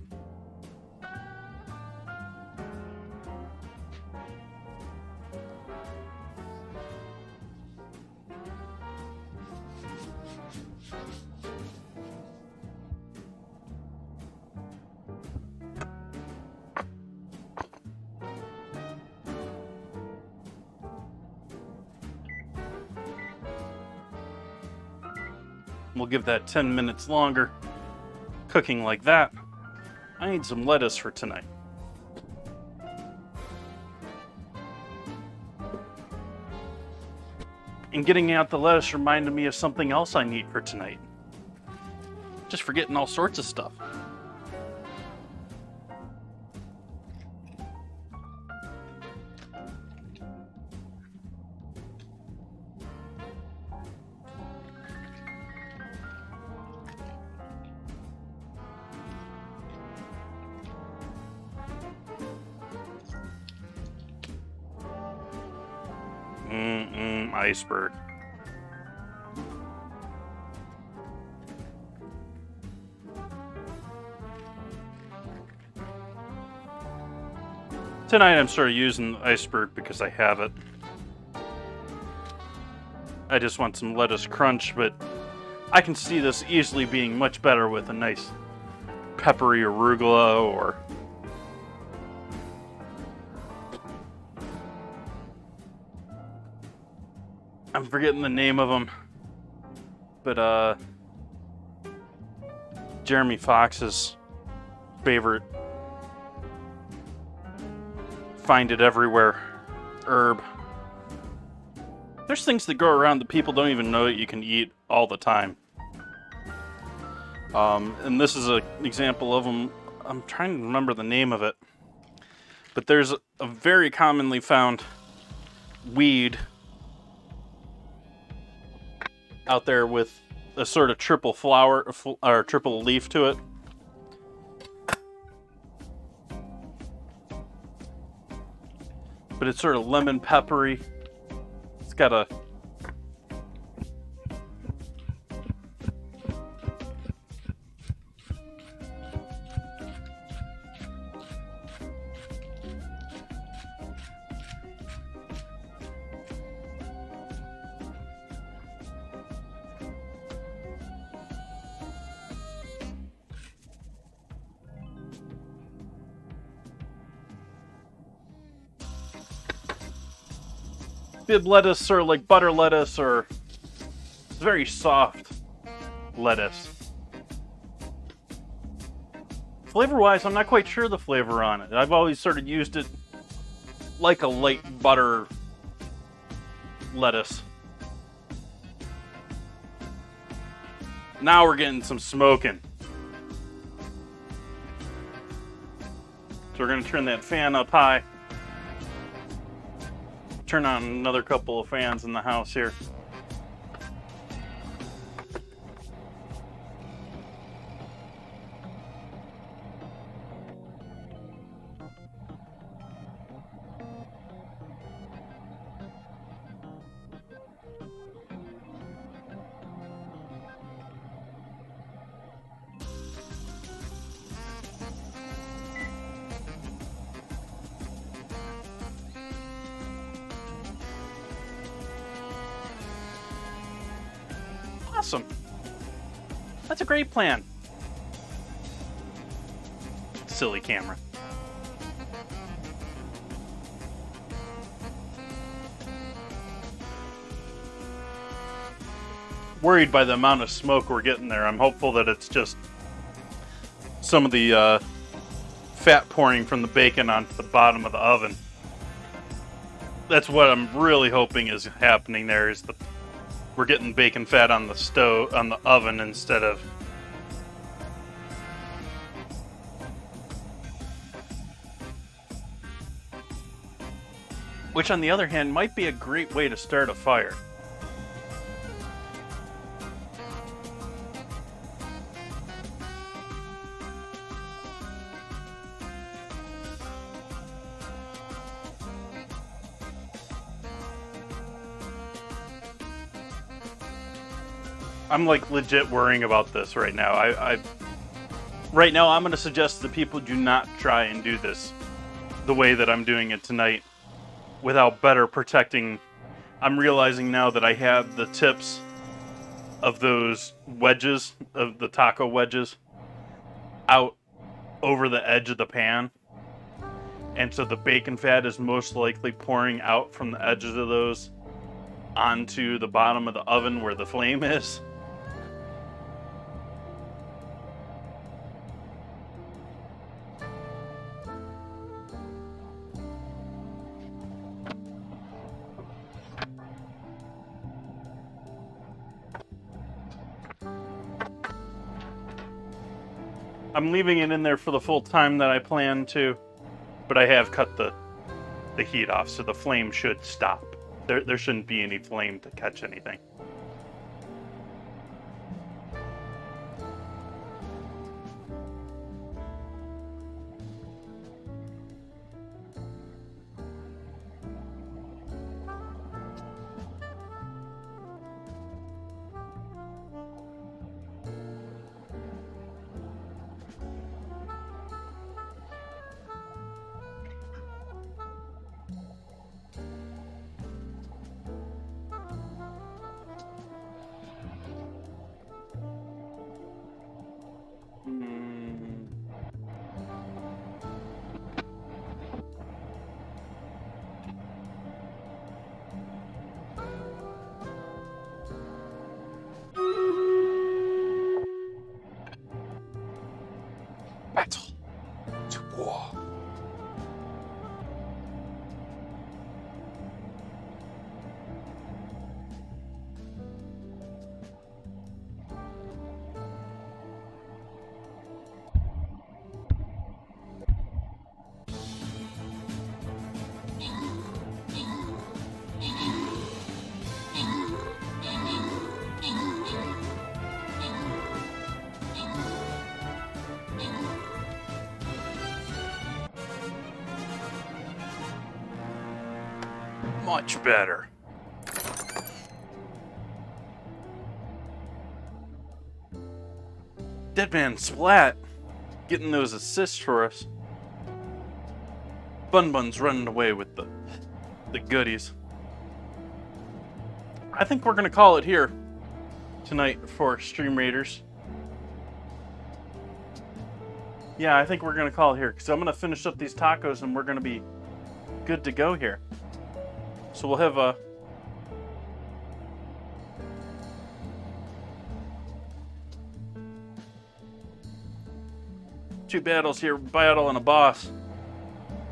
We'll give that 10 minutes longer, cooking like that. I need some lettuce for tonight. And getting out the lettuce reminded me of something else I need for tonight. Just forgetting all sorts of stuff. Iceberg. Tonight I'm sort of using the iceberg because I have it. I just want some lettuce crunch, but I can see this easily being much better with a nice peppery arugula or I'm forgetting the name of them, but Jeremy Fox's favorite find it everywhere herb. There's things that go around that people don't even know that you can eat all the time. And this is an example of them. I'm trying to remember the name of it, but there's a very commonly found weed out there with a sort of triple flower or triple leaf to it. But it's sort of lemon peppery. It's got a bib lettuce, sort of like butter lettuce, or it's very soft lettuce. Flavor-wise, I'm not quite sure the flavor on it. I've always sort of used it like a light butter lettuce. Now we're getting some smoking. So we're going to turn that fan up high. Turn on another couple of fans in the house here. Awesome. That's a great plan. Silly camera. Worried by the amount of smoke we're getting there. I'm hopeful that it's just some of the fat pouring from the bacon onto the bottom of the oven. That's what I'm really hoping is happening there, is we're getting bacon fat on the stove, on the oven, instead of which, on the other hand, might be a great way to start a fire. I'm like legit worrying about this right now. Right now I'm going to suggest that people do not try and do this the way that I'm doing it tonight without better protecting. I'm realizing now that I have the tips of those wedges, of the taco wedges, out over the edge of the pan. And so the bacon fat is most likely pouring out from the edges of those onto the bottom of the oven where the flame is. I'm leaving it in there for the full time that I plan to, but I have cut the heat off, so the flame should stop. There shouldn't be any flame to catch anything. Battle to war. Much better. Deadman Splat getting those assists for us. Bun's running away with the goodies. I think we're gonna call it here tonight for Stream Raiders. Yeah, I think we're gonna call it here because I'm gonna finish up these tacos and we're gonna be good to go here. So we'll have two battles here, battle and a boss,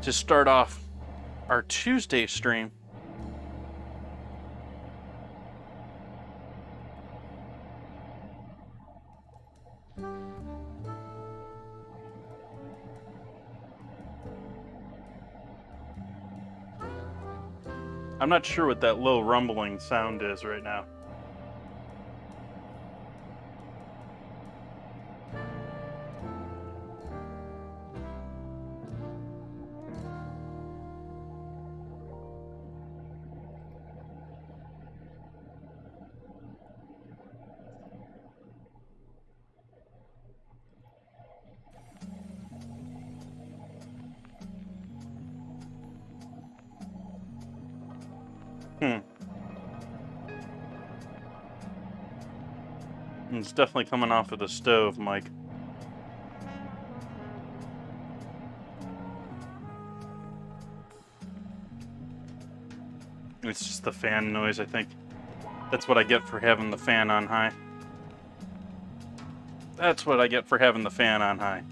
to start off our Tuesday stream. I'm not sure what that low rumbling sound is right now. It's definitely coming off of the stove, Mike. It's just the fan noise, I think. That's what I get for having the fan on high. That's what I get for having the fan on high.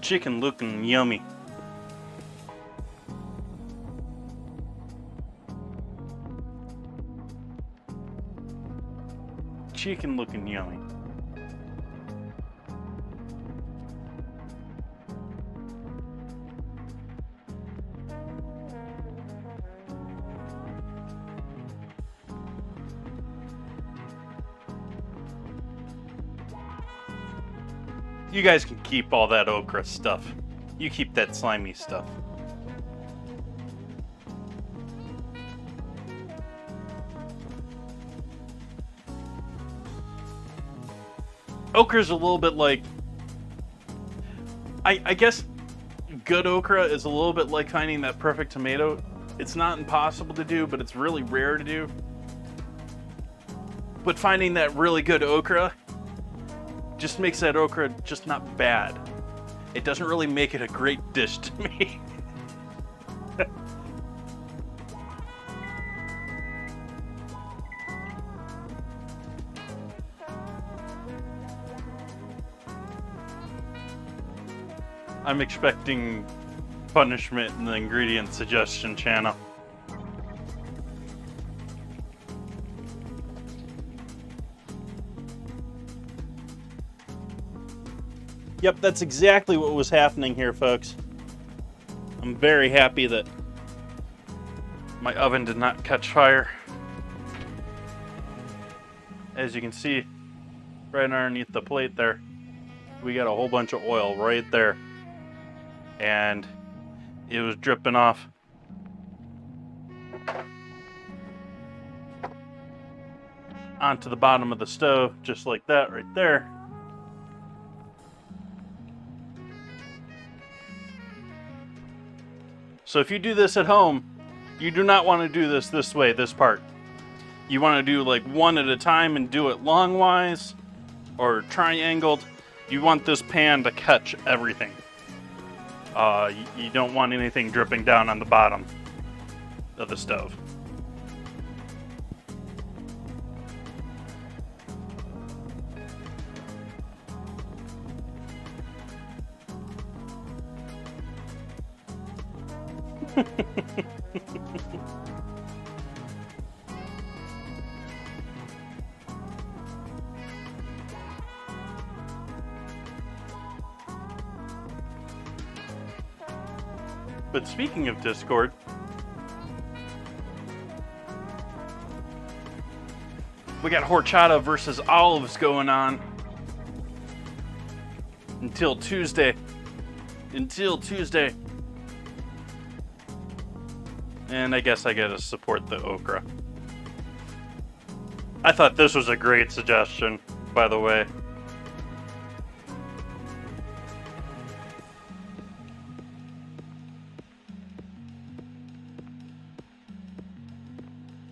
Chicken looking yummy. Chicken looking yummy. You guys can keep all that okra stuff. You keep that slimy stuff. Okra's a little bit like... I guess good okra is a little bit like finding that perfect tomato. It's not impossible to do, but it's really rare to do. But finding that really good okra just makes that okra just not bad. It doesn't really make it a great dish to me. I'm expecting punishment in the ingredient suggestion channel. Yep, that's exactly what was happening here, folks. I'm very happy that my oven did not catch fire. As you can see, right underneath the plate there, we got a whole bunch of oil right there. And it was dripping off. Onto the bottom of the stove, just like that right there. So if you do this at home, you do not want to do this way, this part. You want to do like one at a time and do it longwise or triangled. You want this pan to catch everything. You don't want anything dripping down on the bottom of the stove. But speaking of Discord, we got horchata versus olives going on until Tuesday. And I guess I gotta support the okra. I thought this was a great suggestion, by the way.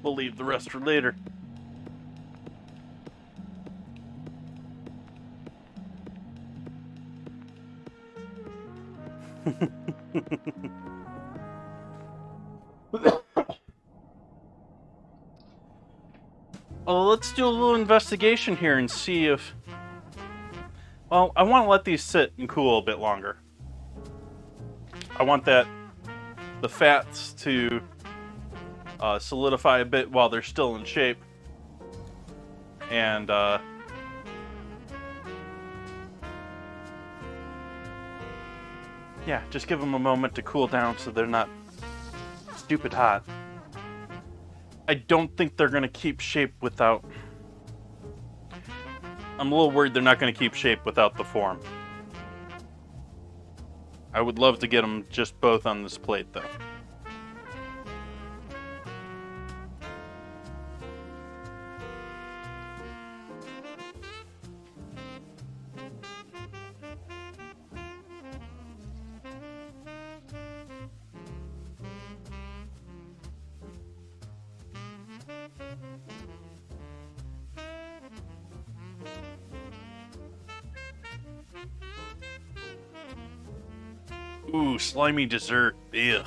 We'll leave the rest for later. Well, let's do a little investigation here and see if... Well, I want to let these sit and cool a bit longer. I want the fats to solidify a bit while they're still in shape. And Yeah, just give them a moment to cool down so they're not stupid hot. I don't think they're going to keep shape without... I'm a little worried they're not going to keep shape without the form. I would love to get them just both on this plate, though. Ooh, slimy dessert. Ugh.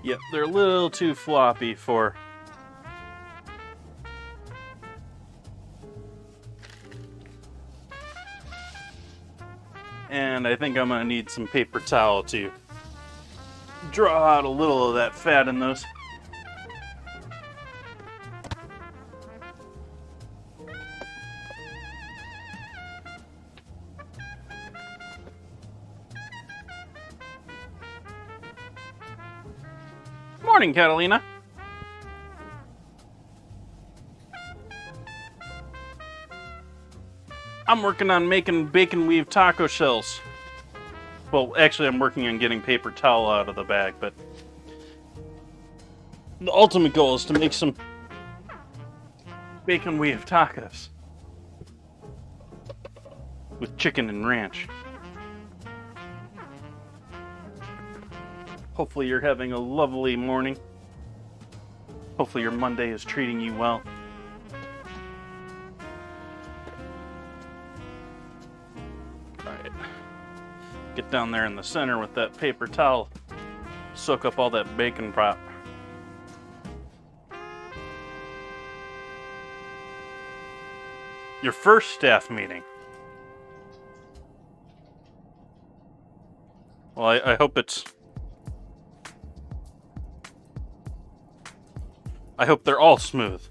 Yep, they're a little too floppy for... And I think I'm going to need some paper towel to draw out a little of that fat in those. Morning, Catalina. I'm working on making bacon weave taco shells. Well, actually, I'm working on getting paper towel out of the bag, but the ultimate goal is to make some bacon weave tacos with chicken and ranch. Hopefully you're having a lovely morning. Hopefully your Monday is treating you well. Alright. Get down there in the center with that paper towel. Soak up all that bacon prop. Your first staff meeting. Well, I hope it's... I hope they're all smooth.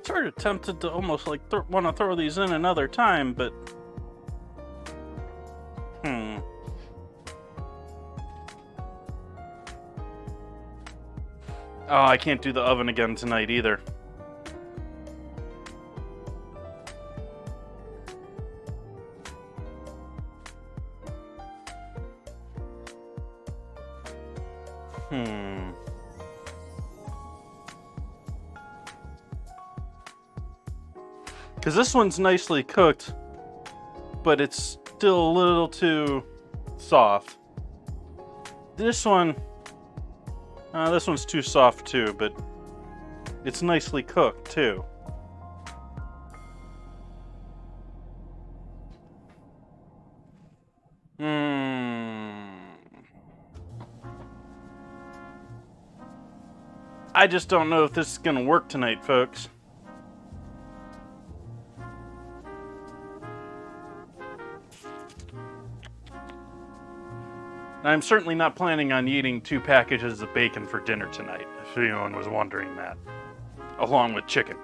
Sort of tempted to almost like want to throw these in another time, but oh, I can't do the oven again tonight either. Because this one's nicely cooked, but it's still a little too soft. This one's too soft too, but it's nicely cooked too. I just don't know if this is gonna work tonight, folks. I'm certainly not planning on eating 2 packages of bacon for dinner tonight, if anyone was wondering that. Along with chicken.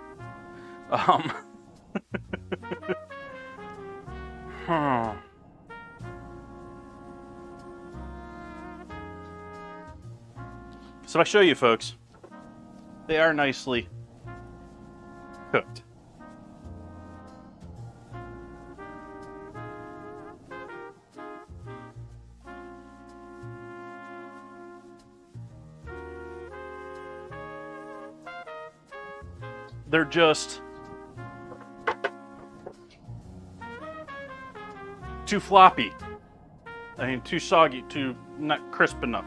So I show you, folks, they are nicely cooked. They're just too floppy. I mean, too soggy, too not crisp enough.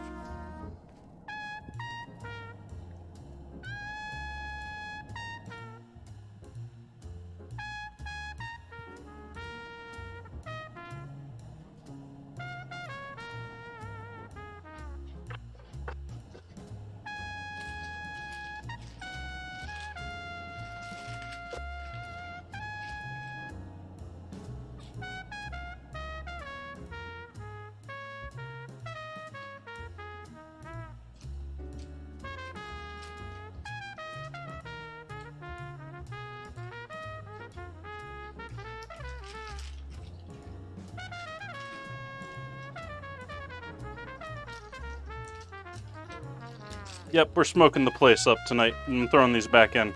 Yep, we're smoking the place up tonight. I'm throwing these back in.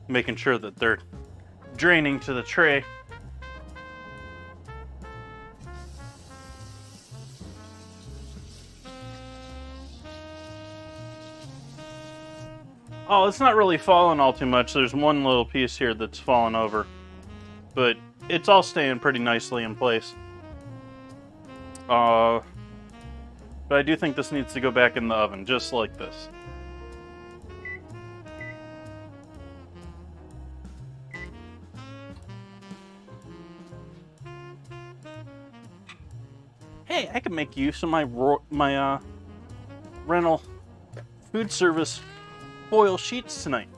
Making sure that they're draining to the tray. Oh, it's not really falling all too much. There's one little piece here that's fallen over. But it's all staying pretty nicely in place. But I do think this needs to go back in the oven, just like this. Hey, I could make use of my rental food service foil sheets tonight.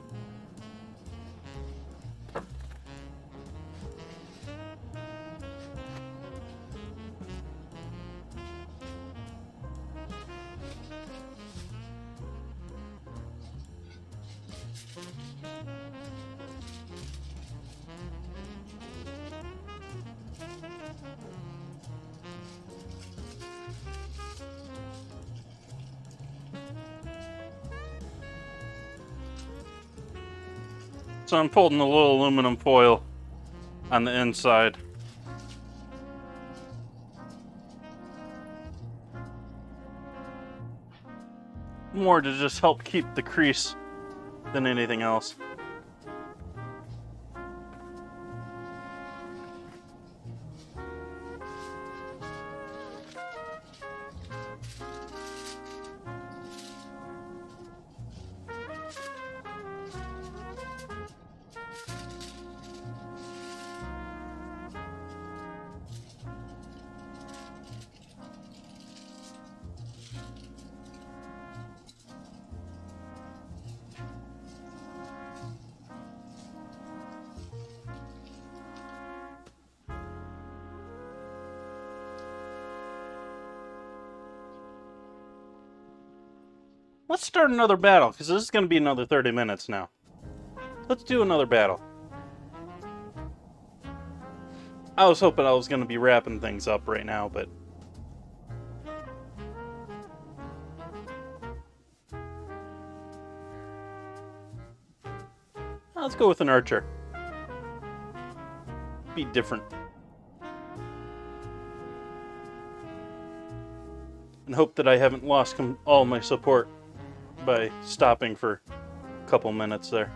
So I'm folding a little aluminum foil on the inside. More to just help keep the crease than anything else. Let's start another battle, because this is going to be another 30 minutes now. Let's do another battle. I was hoping I was going to be wrapping things up right now, but... let's go with an archer. Be different. and hope that I haven't lost all my support by stopping for a couple minutes there.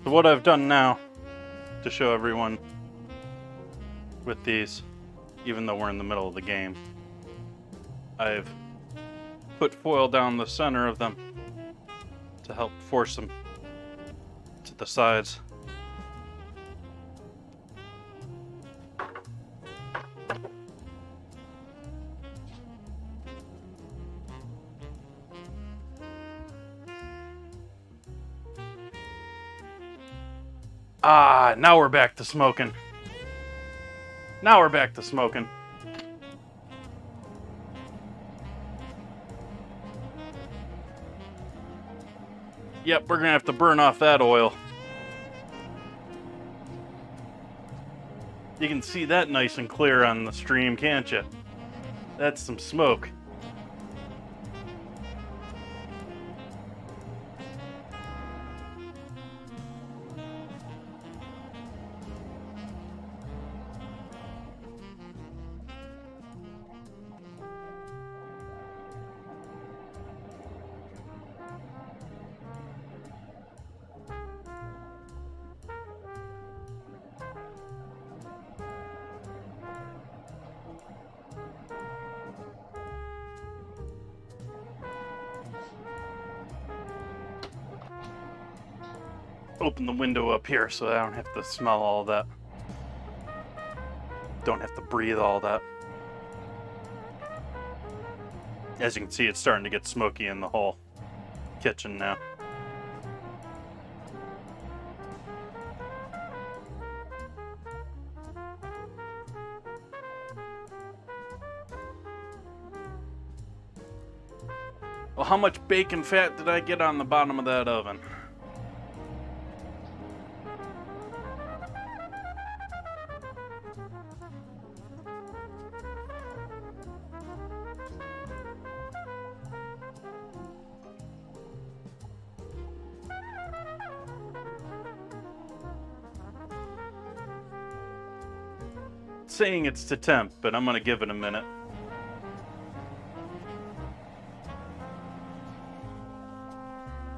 So what I've done now, to show everyone with these, even though we're in the middle of the game, I've put foil down the center of them to help force them to the sides. Ah, now we're back to smoking. Now we're back to smoking. Yep, we're gonna have to burn off that oil. You can see that nice and clear on the stream, can't you? That's some smoke. Open the window up here so I don't have to smell all that. Don't have to breathe all that. As you can see, it's starting to get smoky in the whole kitchen now. Well, how much bacon fat did I get on the bottom of that oven? Saying it's to temp, but I'm gonna give it a minute.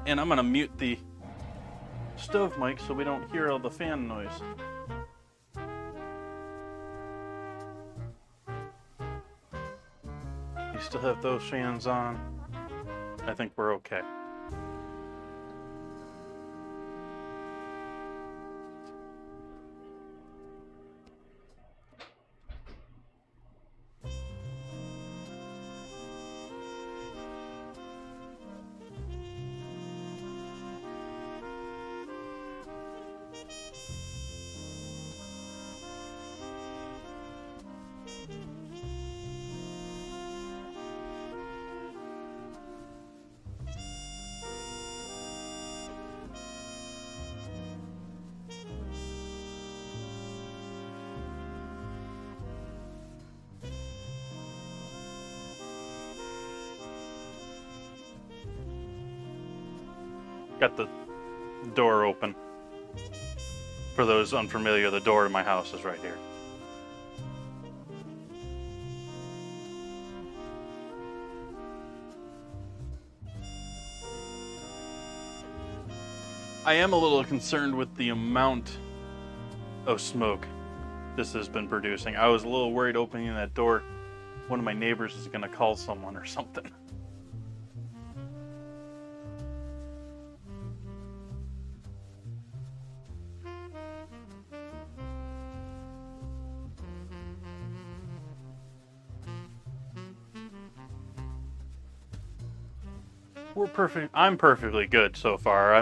And I'm gonna mute the stove mic so we don't hear all the fan noise. You still have those fans on. I think we're okay. Got the door open. For those unfamiliar, the door to my house is right here. I am a little concerned with the amount of smoke this has been producing. I was a little worried opening that door. One of my neighbors is going to call someone or something. We're perfect. I'm perfectly good so far.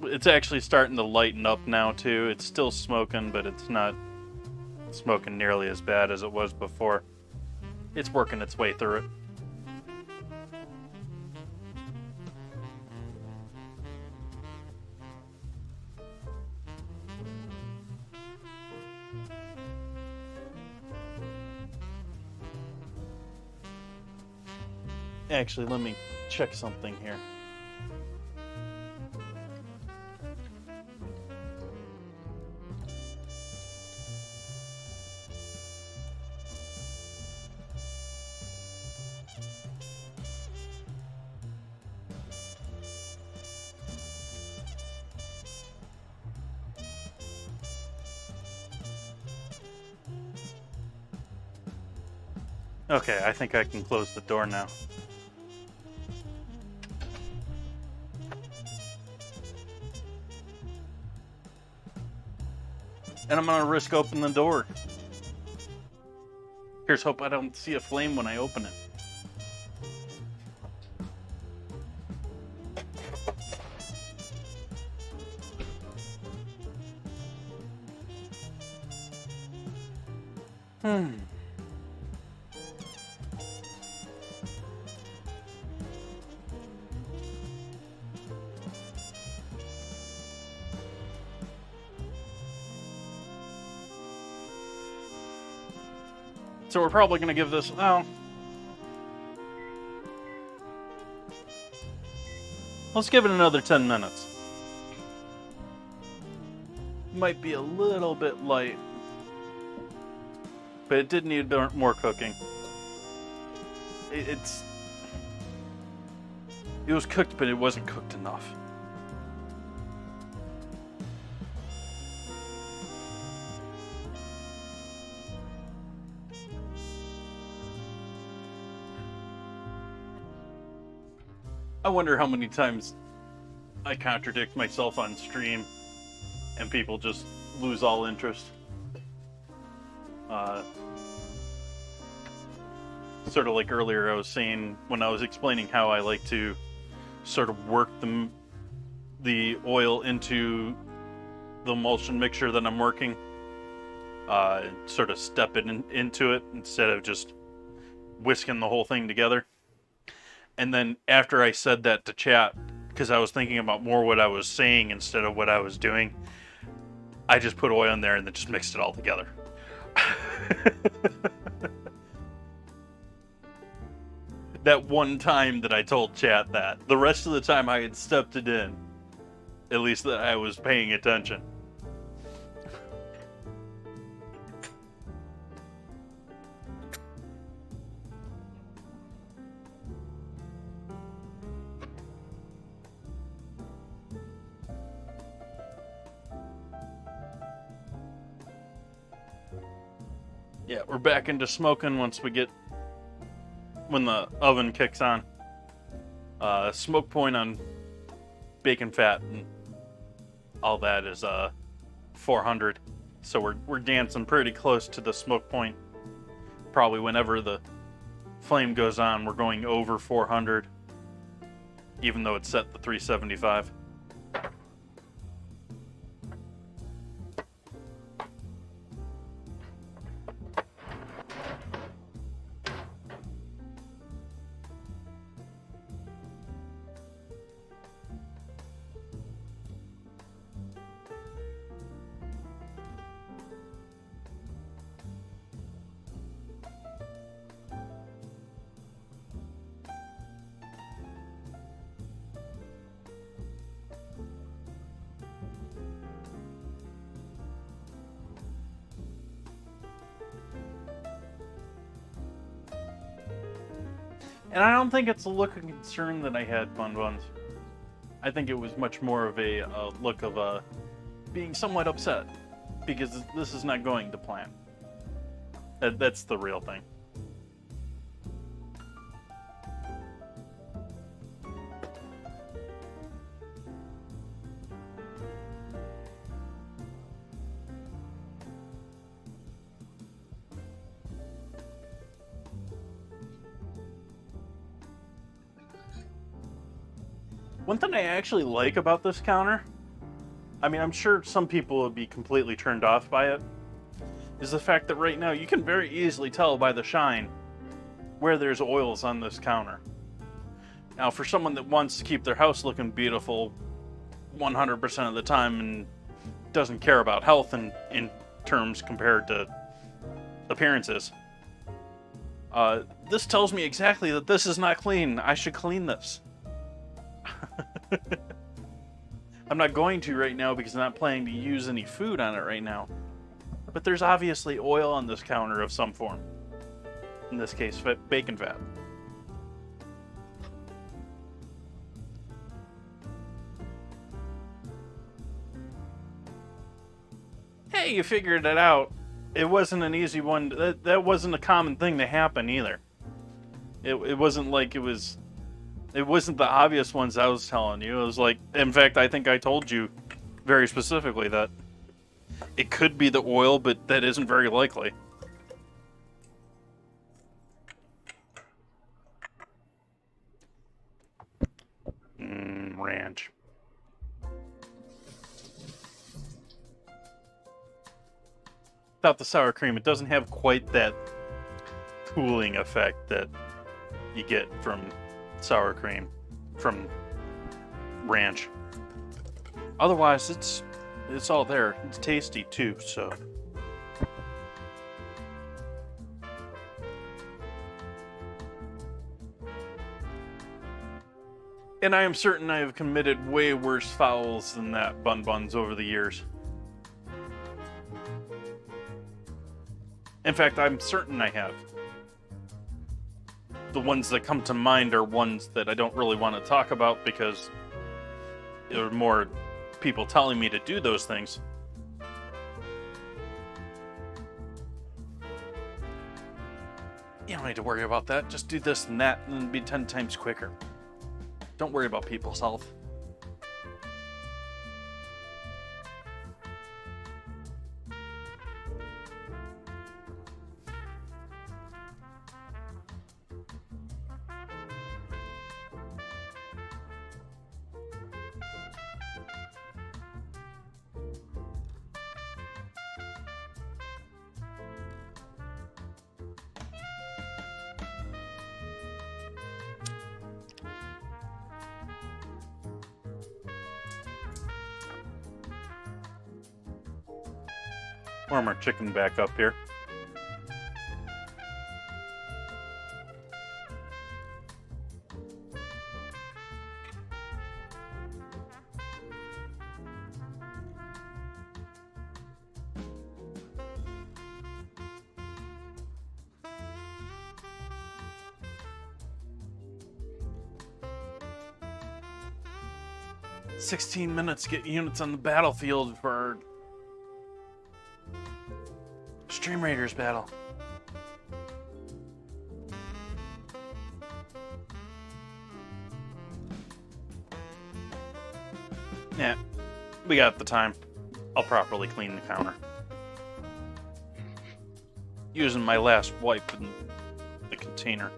It's actually starting to lighten up now too. It's still smoking, but it's not smoking nearly as bad as it was before. It's working its way through it. Actually, let me check something here. Okay, I think I can close the door now. And I'm gonna risk opening the door. Here's hope I don't see a flame when I open it. So we're probably going to give this, well, let's give it another 10 minutes. Might be a little bit light, but it did need more cooking. It was cooked, but it wasn't cooked enough. I wonder how many times I contradict myself on stream and people just lose all interest. Sort of like earlier I was saying when I was explaining how I like to sort of work the oil into the emulsion mixture that I'm working. Sort of step it into it instead of just whisking the whole thing together. And then after I said that to chat, because I was thinking about more what I was saying instead of what I was doing, I just put oil in there and then just mixed it all together. That one time that I told chat that. The rest of the time I had stepped it in. At least that I was paying attention. Yeah, we're back into smoking when the oven kicks on. Smoke point on bacon fat and all that is 400. So we're dancing pretty close to the smoke point. Probably whenever the flame goes on, we're going over 400, even though it's set to 375. And I don't think it's a look of concern that I had Bun Buns. I think it was much more of a look of being somewhat upset because this is not going to plan. That's the real thing. One thing I actually like about this counter, I mean, I'm sure some people would be completely turned off by it, is the fact that right now you can very easily tell by the shine where there's oils on this counter. Now, for someone that wants to keep their house looking beautiful 100% of the time and doesn't care about health in terms compared to appearances, This tells me exactly that this is not clean. I should clean this. I'm not going to right now because I'm not planning to use any food on it right now. But there's obviously oil on this counter of some form. In this case, bacon fat. Hey, you figured it out. It wasn't an easy one. That wasn't a common thing to happen either. It wasn't like it wasn't the obvious ones I was telling you. It was like, in fact, I think I told you very specifically that it could be the oil, but that isn't very likely. Ranch. Without the sour cream, it doesn't have quite that cooling effect that you get from sour cream, from ranch. Otherwise, it's all there. It's tasty too, so. And I am certain I have committed way worse fouls than that, Buns, over the years. In fact, I'm certain I have. The ones that come to mind are ones that I don't really want to talk about because there are more people telling me to do those things. You don't need to worry about that. Just do this and that and it'll be 10 times quicker. Don't worry about people's health. Warm our chicken back up here. $16 to get units on the battlefield for Stream Raiders battle. Yeah, we got the time. I'll properly clean the counter. Using my last wipe in the container.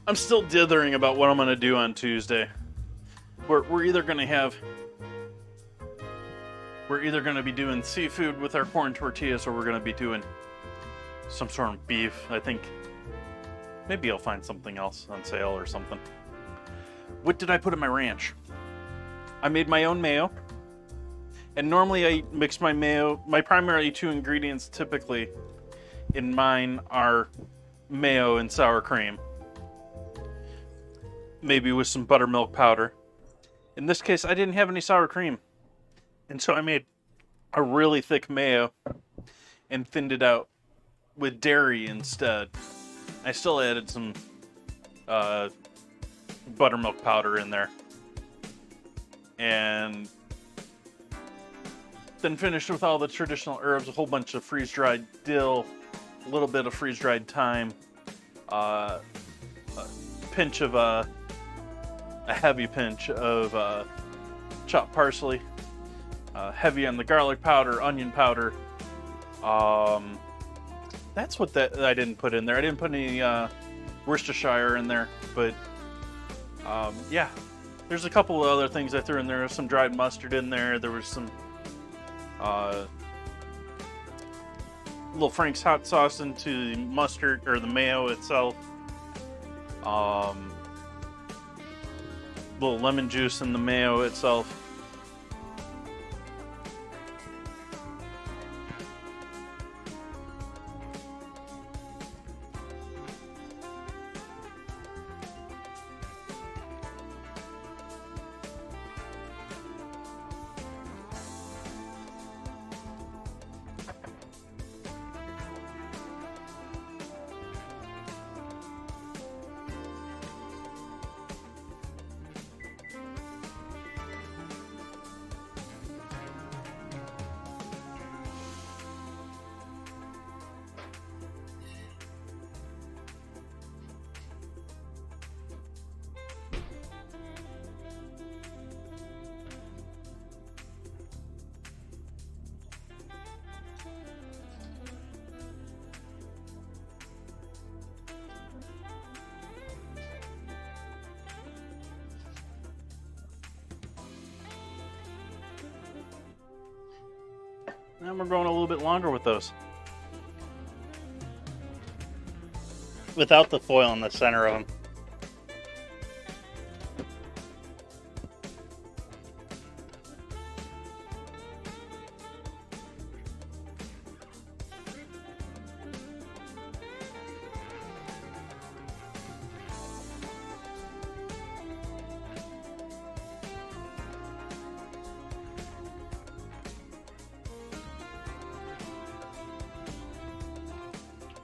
I'm still dithering about what I'm going to do on Tuesday. We're either going to be doing seafood with our corn tortillas, or we're going to be doing some sort of beef. I think maybe I'll find something else on sale or something. What did I put in my ranch? I made my own mayo. And normally I mix my mayo. My primary two ingredients typically in mine are mayo and sour cream. Maybe with some buttermilk powder. In this case, I didn't have any sour cream. And so I made a really thick mayo and thinned it out with dairy instead. I still added some buttermilk powder in there. And then finished with all the traditional herbs, a whole bunch of freeze-dried dill, a little bit of freeze-dried thyme, a pinch of a heavy pinch of chopped parsley, heavy on the garlic powder, onion powder. That's what I didn't put in there. I didn't put any Worcestershire in there, but yeah. There's a couple of other things I threw in there. There's some dried mustard in there. There was some little Frank's hot sauce into the mustard or the mayo itself. Little lemon juice in the mayo itself. And we're going a little bit longer with those. Without the foil in the center of them.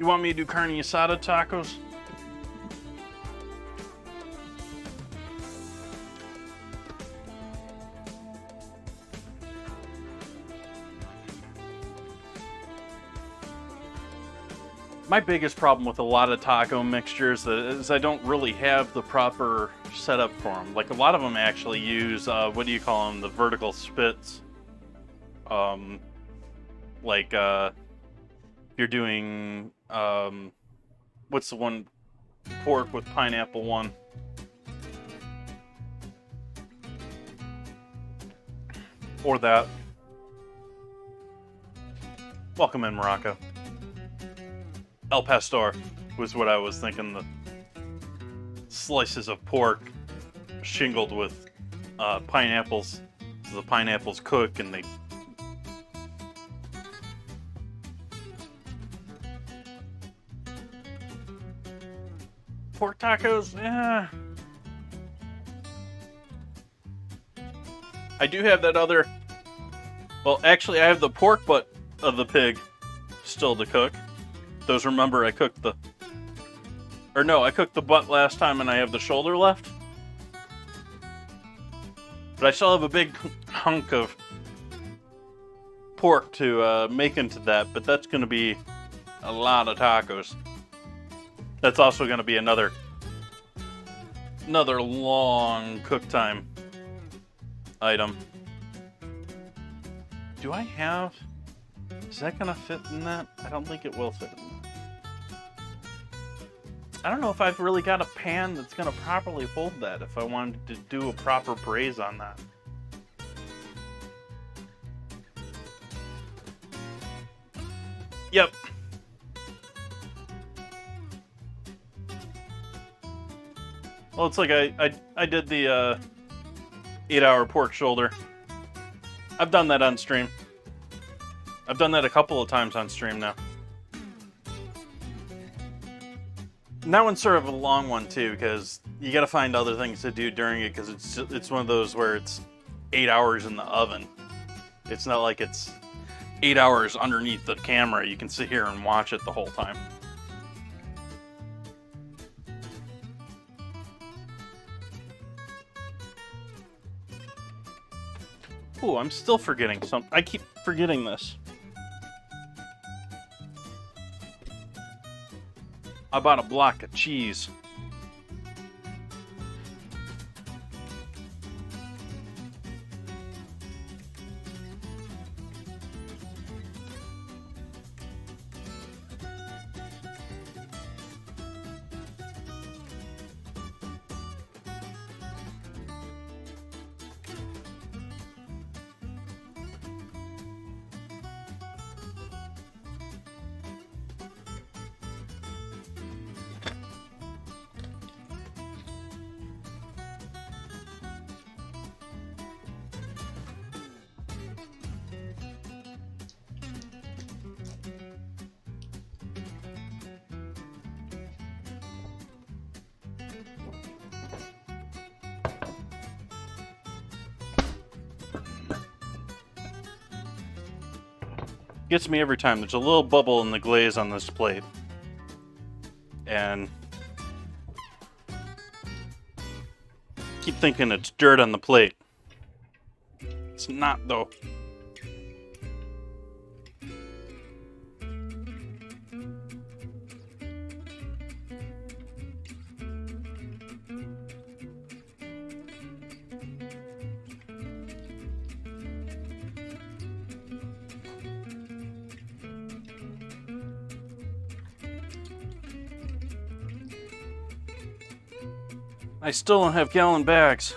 You want me to do carne asada tacos? My biggest problem with a lot of taco mixtures is I don't really have the proper setup for them. Like a lot of them actually use, what do you call them? The vertical spits. You're doing, what's the one, pork with pineapple one? Or that. Welcome in, Morocco. El Pastor was what I was thinking. The slices of pork shingled with pineapples. So the pineapples cook and they... Pork tacos? Yeah. I do have that other... Well, actually, I have the pork butt of the pig still to cook. Those, remember, I cooked the... Or no, I cooked the butt last time and I have the shoulder left. But I still have a big hunk of pork to make into that, but that's going to be a lot of tacos. That's also going to be another long cook time item. Do I have... Is that going to fit in that? I don't think it will fit in that. I don't know if I've really got a pan that's going to properly hold that if I wanted to do a proper braise on that. Yep. Well, it's like I did the 8-hour pork shoulder. I've done that on stream. I've done that a couple of times on stream now. And that one's sort of a long one too, because you got to find other things to do during it, because it's one of those where it's 8 hours in the oven. It's not like it's 8 hours underneath the camera. You can sit here and watch it the whole time. Ooh, I'm still forgetting something. I keep forgetting this. I bought a block of cheese. Gets me every time. There's a little bubble in the glaze on this plate. And keep thinking it's dirt on the plate. It's not, though. I still don't have gallon bags.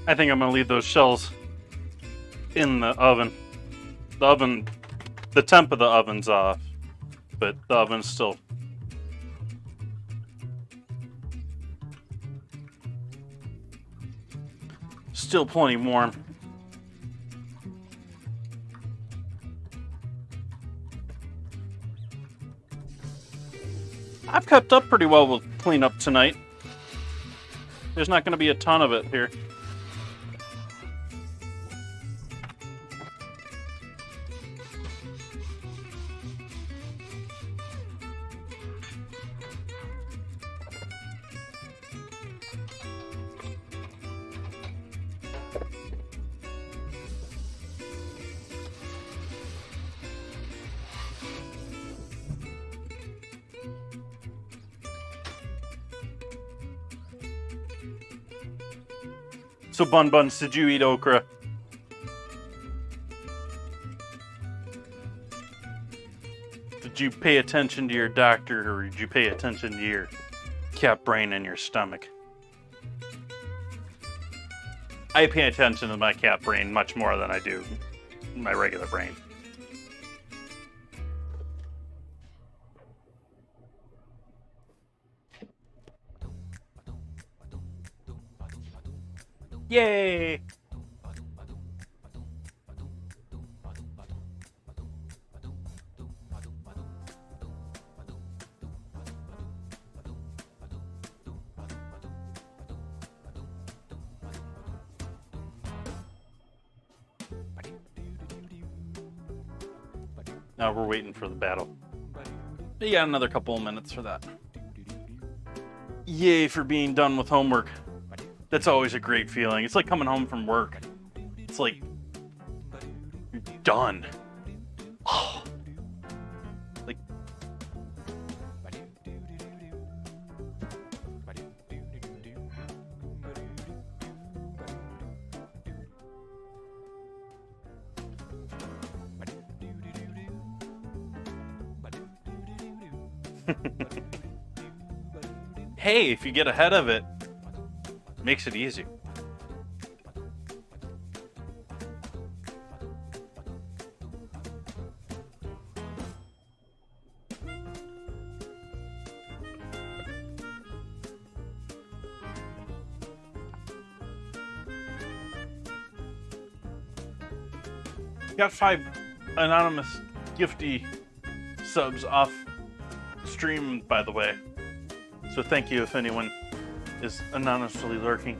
I think I'm gonna leave those shells in the oven. The temp of the oven's off, but the oven's still. Still plenty warm. I've kept up pretty well with cleanup tonight. There's not going to be a ton of it here. So, Bun Buns, did you eat okra? Did you pay attention to your doctor, or did you pay attention to your cat brain in your stomach? I pay attention to my cat brain much more than I do my regular brain. Yay! Now we're waiting for the battle. You got another couple of minutes for that. Yay for being done with homework. That's always a great feeling. It's like coming home from work. It's like you're done. Oh. Like Hey, if you get ahead of it, makes it easy. Got 5 anonymous gifty subs off stream, by the way. So thank you if anyone is anonymously lurking.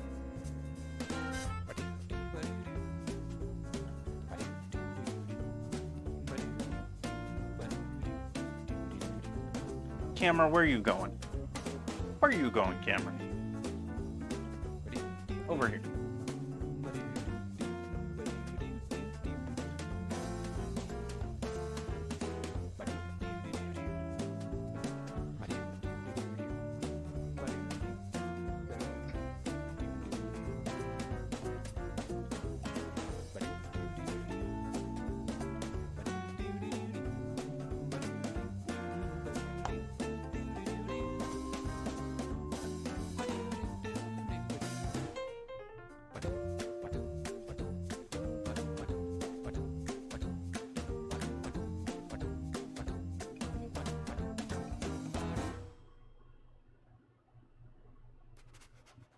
Camera, where are you going? Where are you going, camera? Over here.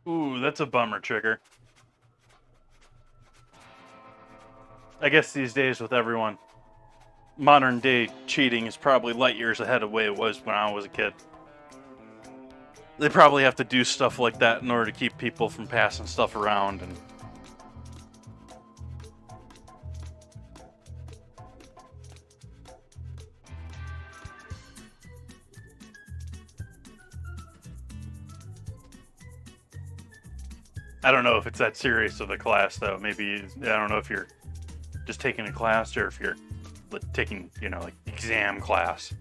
Ooh, that's a bummer, Trigger. I guess these days with everyone, modern day cheating is probably light years ahead of the way it was when I was a kid. They probably have to do stuff like that in order to keep people from passing stuff around and... I don't know if it's that serious of a class, though. Maybe, I don't know if you're just taking a class or if you're taking, you know, like, exam class.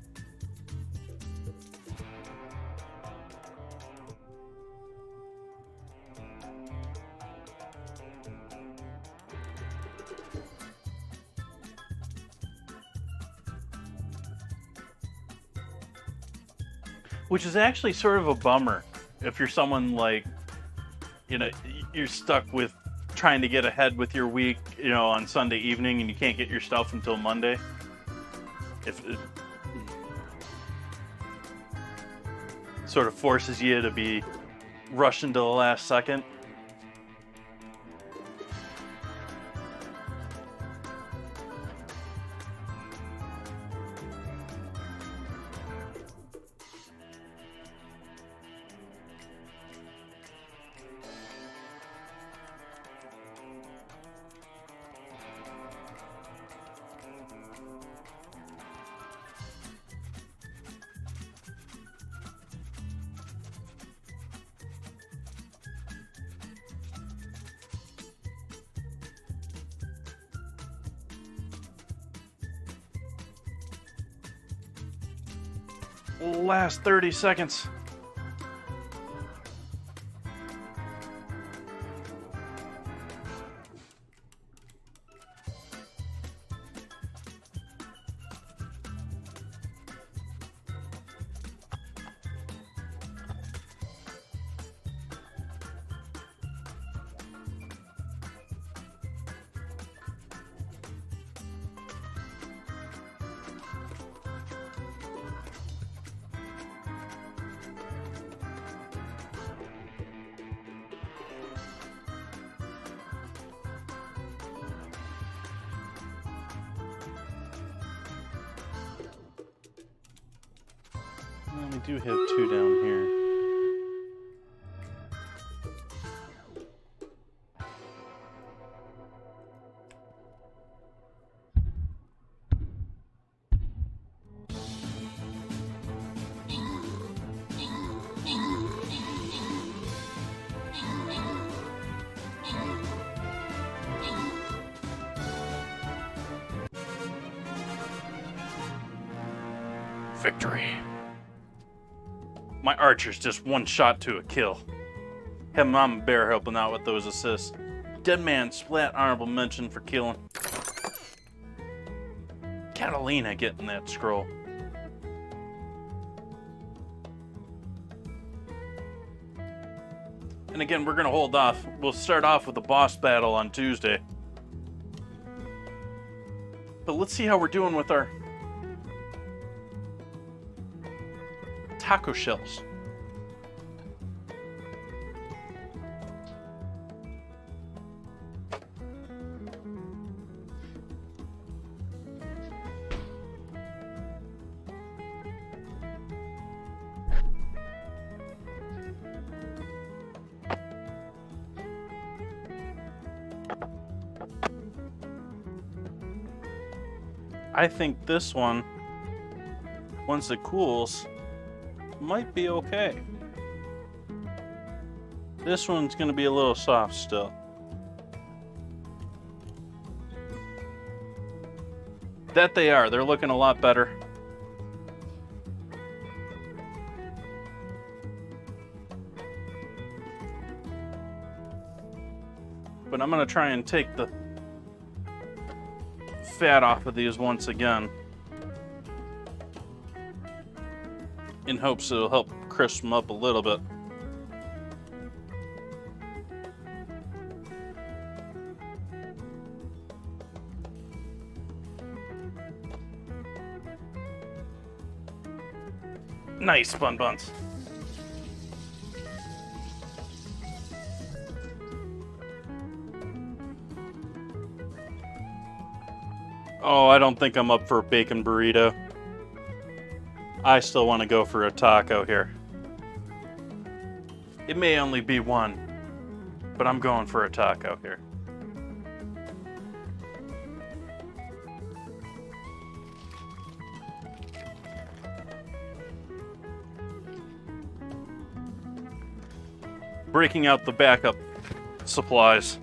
Which is actually sort of a bummer if you're someone like, you know, you're stuck with trying to get ahead with your week, you know, on Sunday evening and you can't get your stuff until Monday. If it sort of forces you to be rushing to the last second. Last 30 seconds. We do have 2 down here. Victory. My archer's just one shot to a kill. Have Mama Bear helping out with those assists. Dead Man Splat honorable mention for killing. Catalina getting that scroll. And again, we're going to hold off. We'll start off with the boss battle on Tuesday. But let's see how we're doing with our taco shells. I think this one, once it cools, might be okay. This one's going to be a little soft still. That they are. They're looking a lot better. But I'm going to try and take the fat off of these once again in hopes it'll help crisp them up a little bit. Nice, Bun Buns. Oh, I don't think I'm up for a bacon burrito. I still want to go for a taco here. It may only be one, but I'm going for a taco here. Breaking out the backup supplies.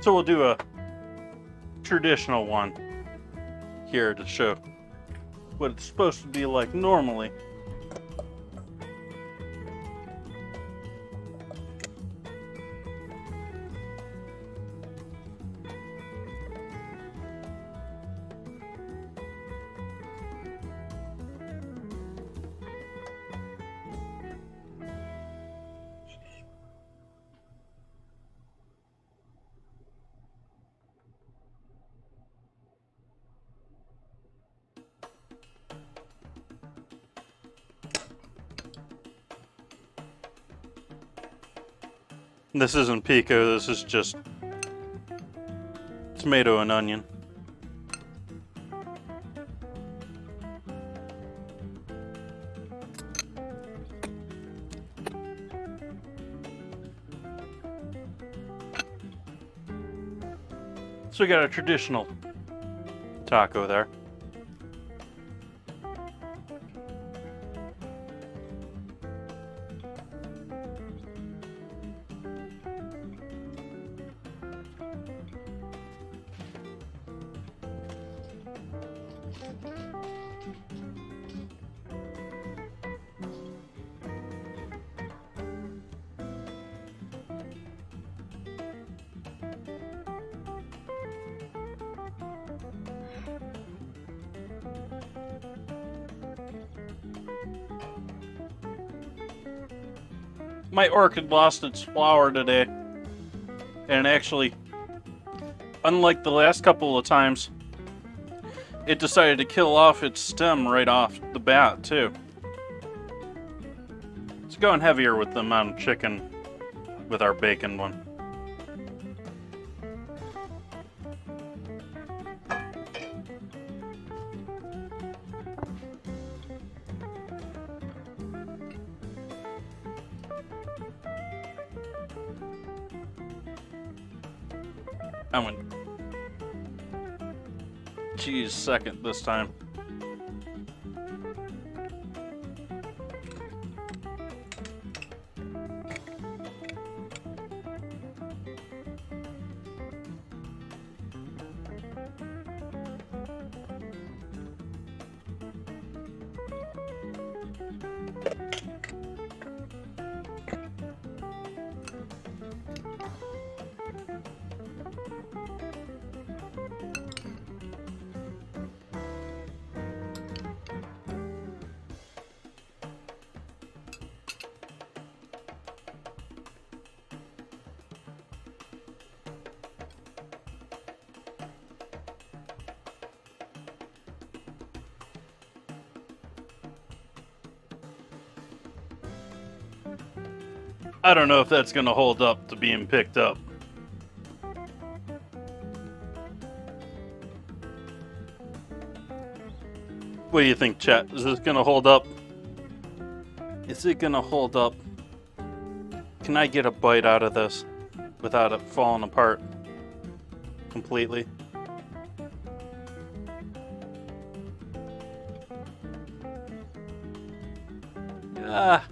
So we'll do a traditional one here to show what it's supposed to be like normally. This isn't pico, this is just tomato and onion. So we got a traditional taco there. My orchid lost its flower today, and actually, unlike the last couple of times, it decided to kill off its stem right off the bat too. It's going heavier with the amount of chicken with our bacon one. I went cheese second this time. I don't know if that's gonna hold up to being picked up. What do you think, chat? Is this gonna hold up? Is it gonna hold up? Can I get a bite out of this without it falling apart completely? Ah.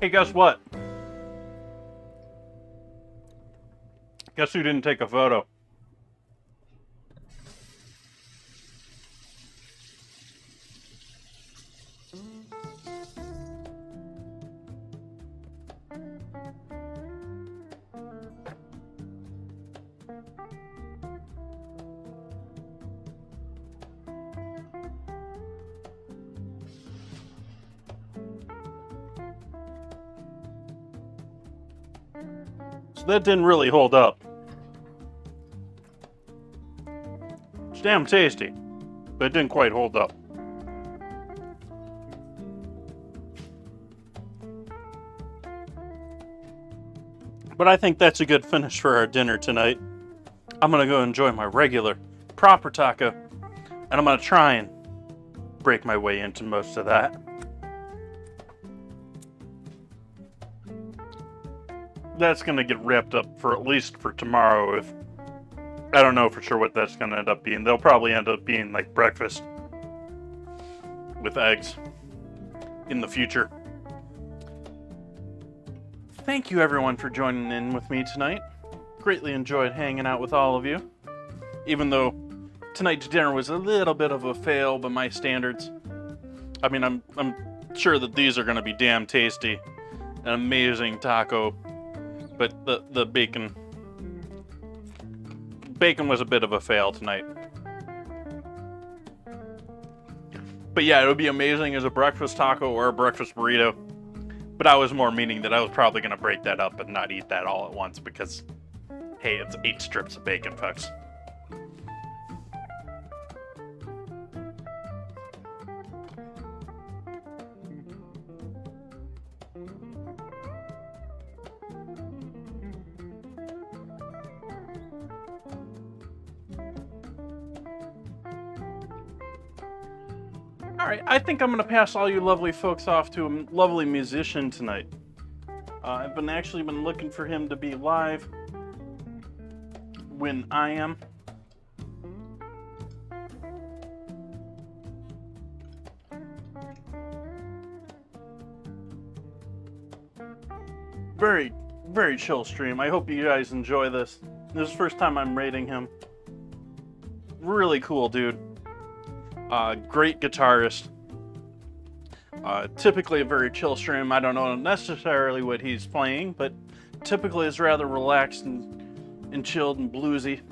Hey, guess what? Guess who didn't take a photo? So that didn't really hold up. It's damn tasty, but it didn't quite hold up. But I think that's a good finish for our dinner tonight. I'm gonna go enjoy my regular, proper taco, and I'm gonna try and break my way into most of that. That's gonna get wrapped up for at least for tomorrow. If I don't know for sure what that's gonna end up being. They'll probably end up being like breakfast with eggs in the future. Thank you everyone for joining in with me tonight. Greatly enjoyed hanging out with all of you. Even though tonight's dinner was a little bit of a fail by my standards. I mean, I'm sure that these are gonna be damn tasty. An amazing taco. But the bacon was a bit of a fail tonight. But yeah, it would be amazing as a breakfast taco or a breakfast burrito. But I was more meaning that I was probably going to break that up and not eat that all at once because, hey, it's 8 strips of bacon, folks. Alright, I think I'm going to pass all you lovely folks off to a lovely musician tonight. I've actually been looking for him to be live when I am. Very, very chill stream. I hope you guys enjoy this. This is the first time I'm rating him. Really cool dude. Great guitarist. Typically a very chill stream. I don't know necessarily what he's playing, but typically it's rather relaxed and chilled and bluesy.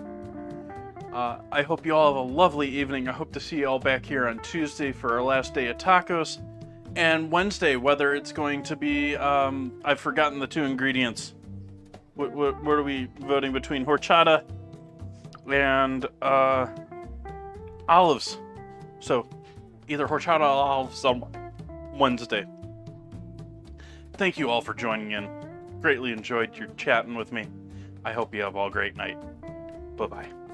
I hope you all have a lovely evening. I hope to see you all back here on Tuesday for our last day of tacos. And Wednesday, whether it's going to be, I've forgotten the 2 ingredients. What are we voting between? Horchata and olives. So, either horchata or olives on Wednesday. Thank you all for joining in. Greatly enjoyed your chatting with me. I hope you have all a great night. Bye-bye.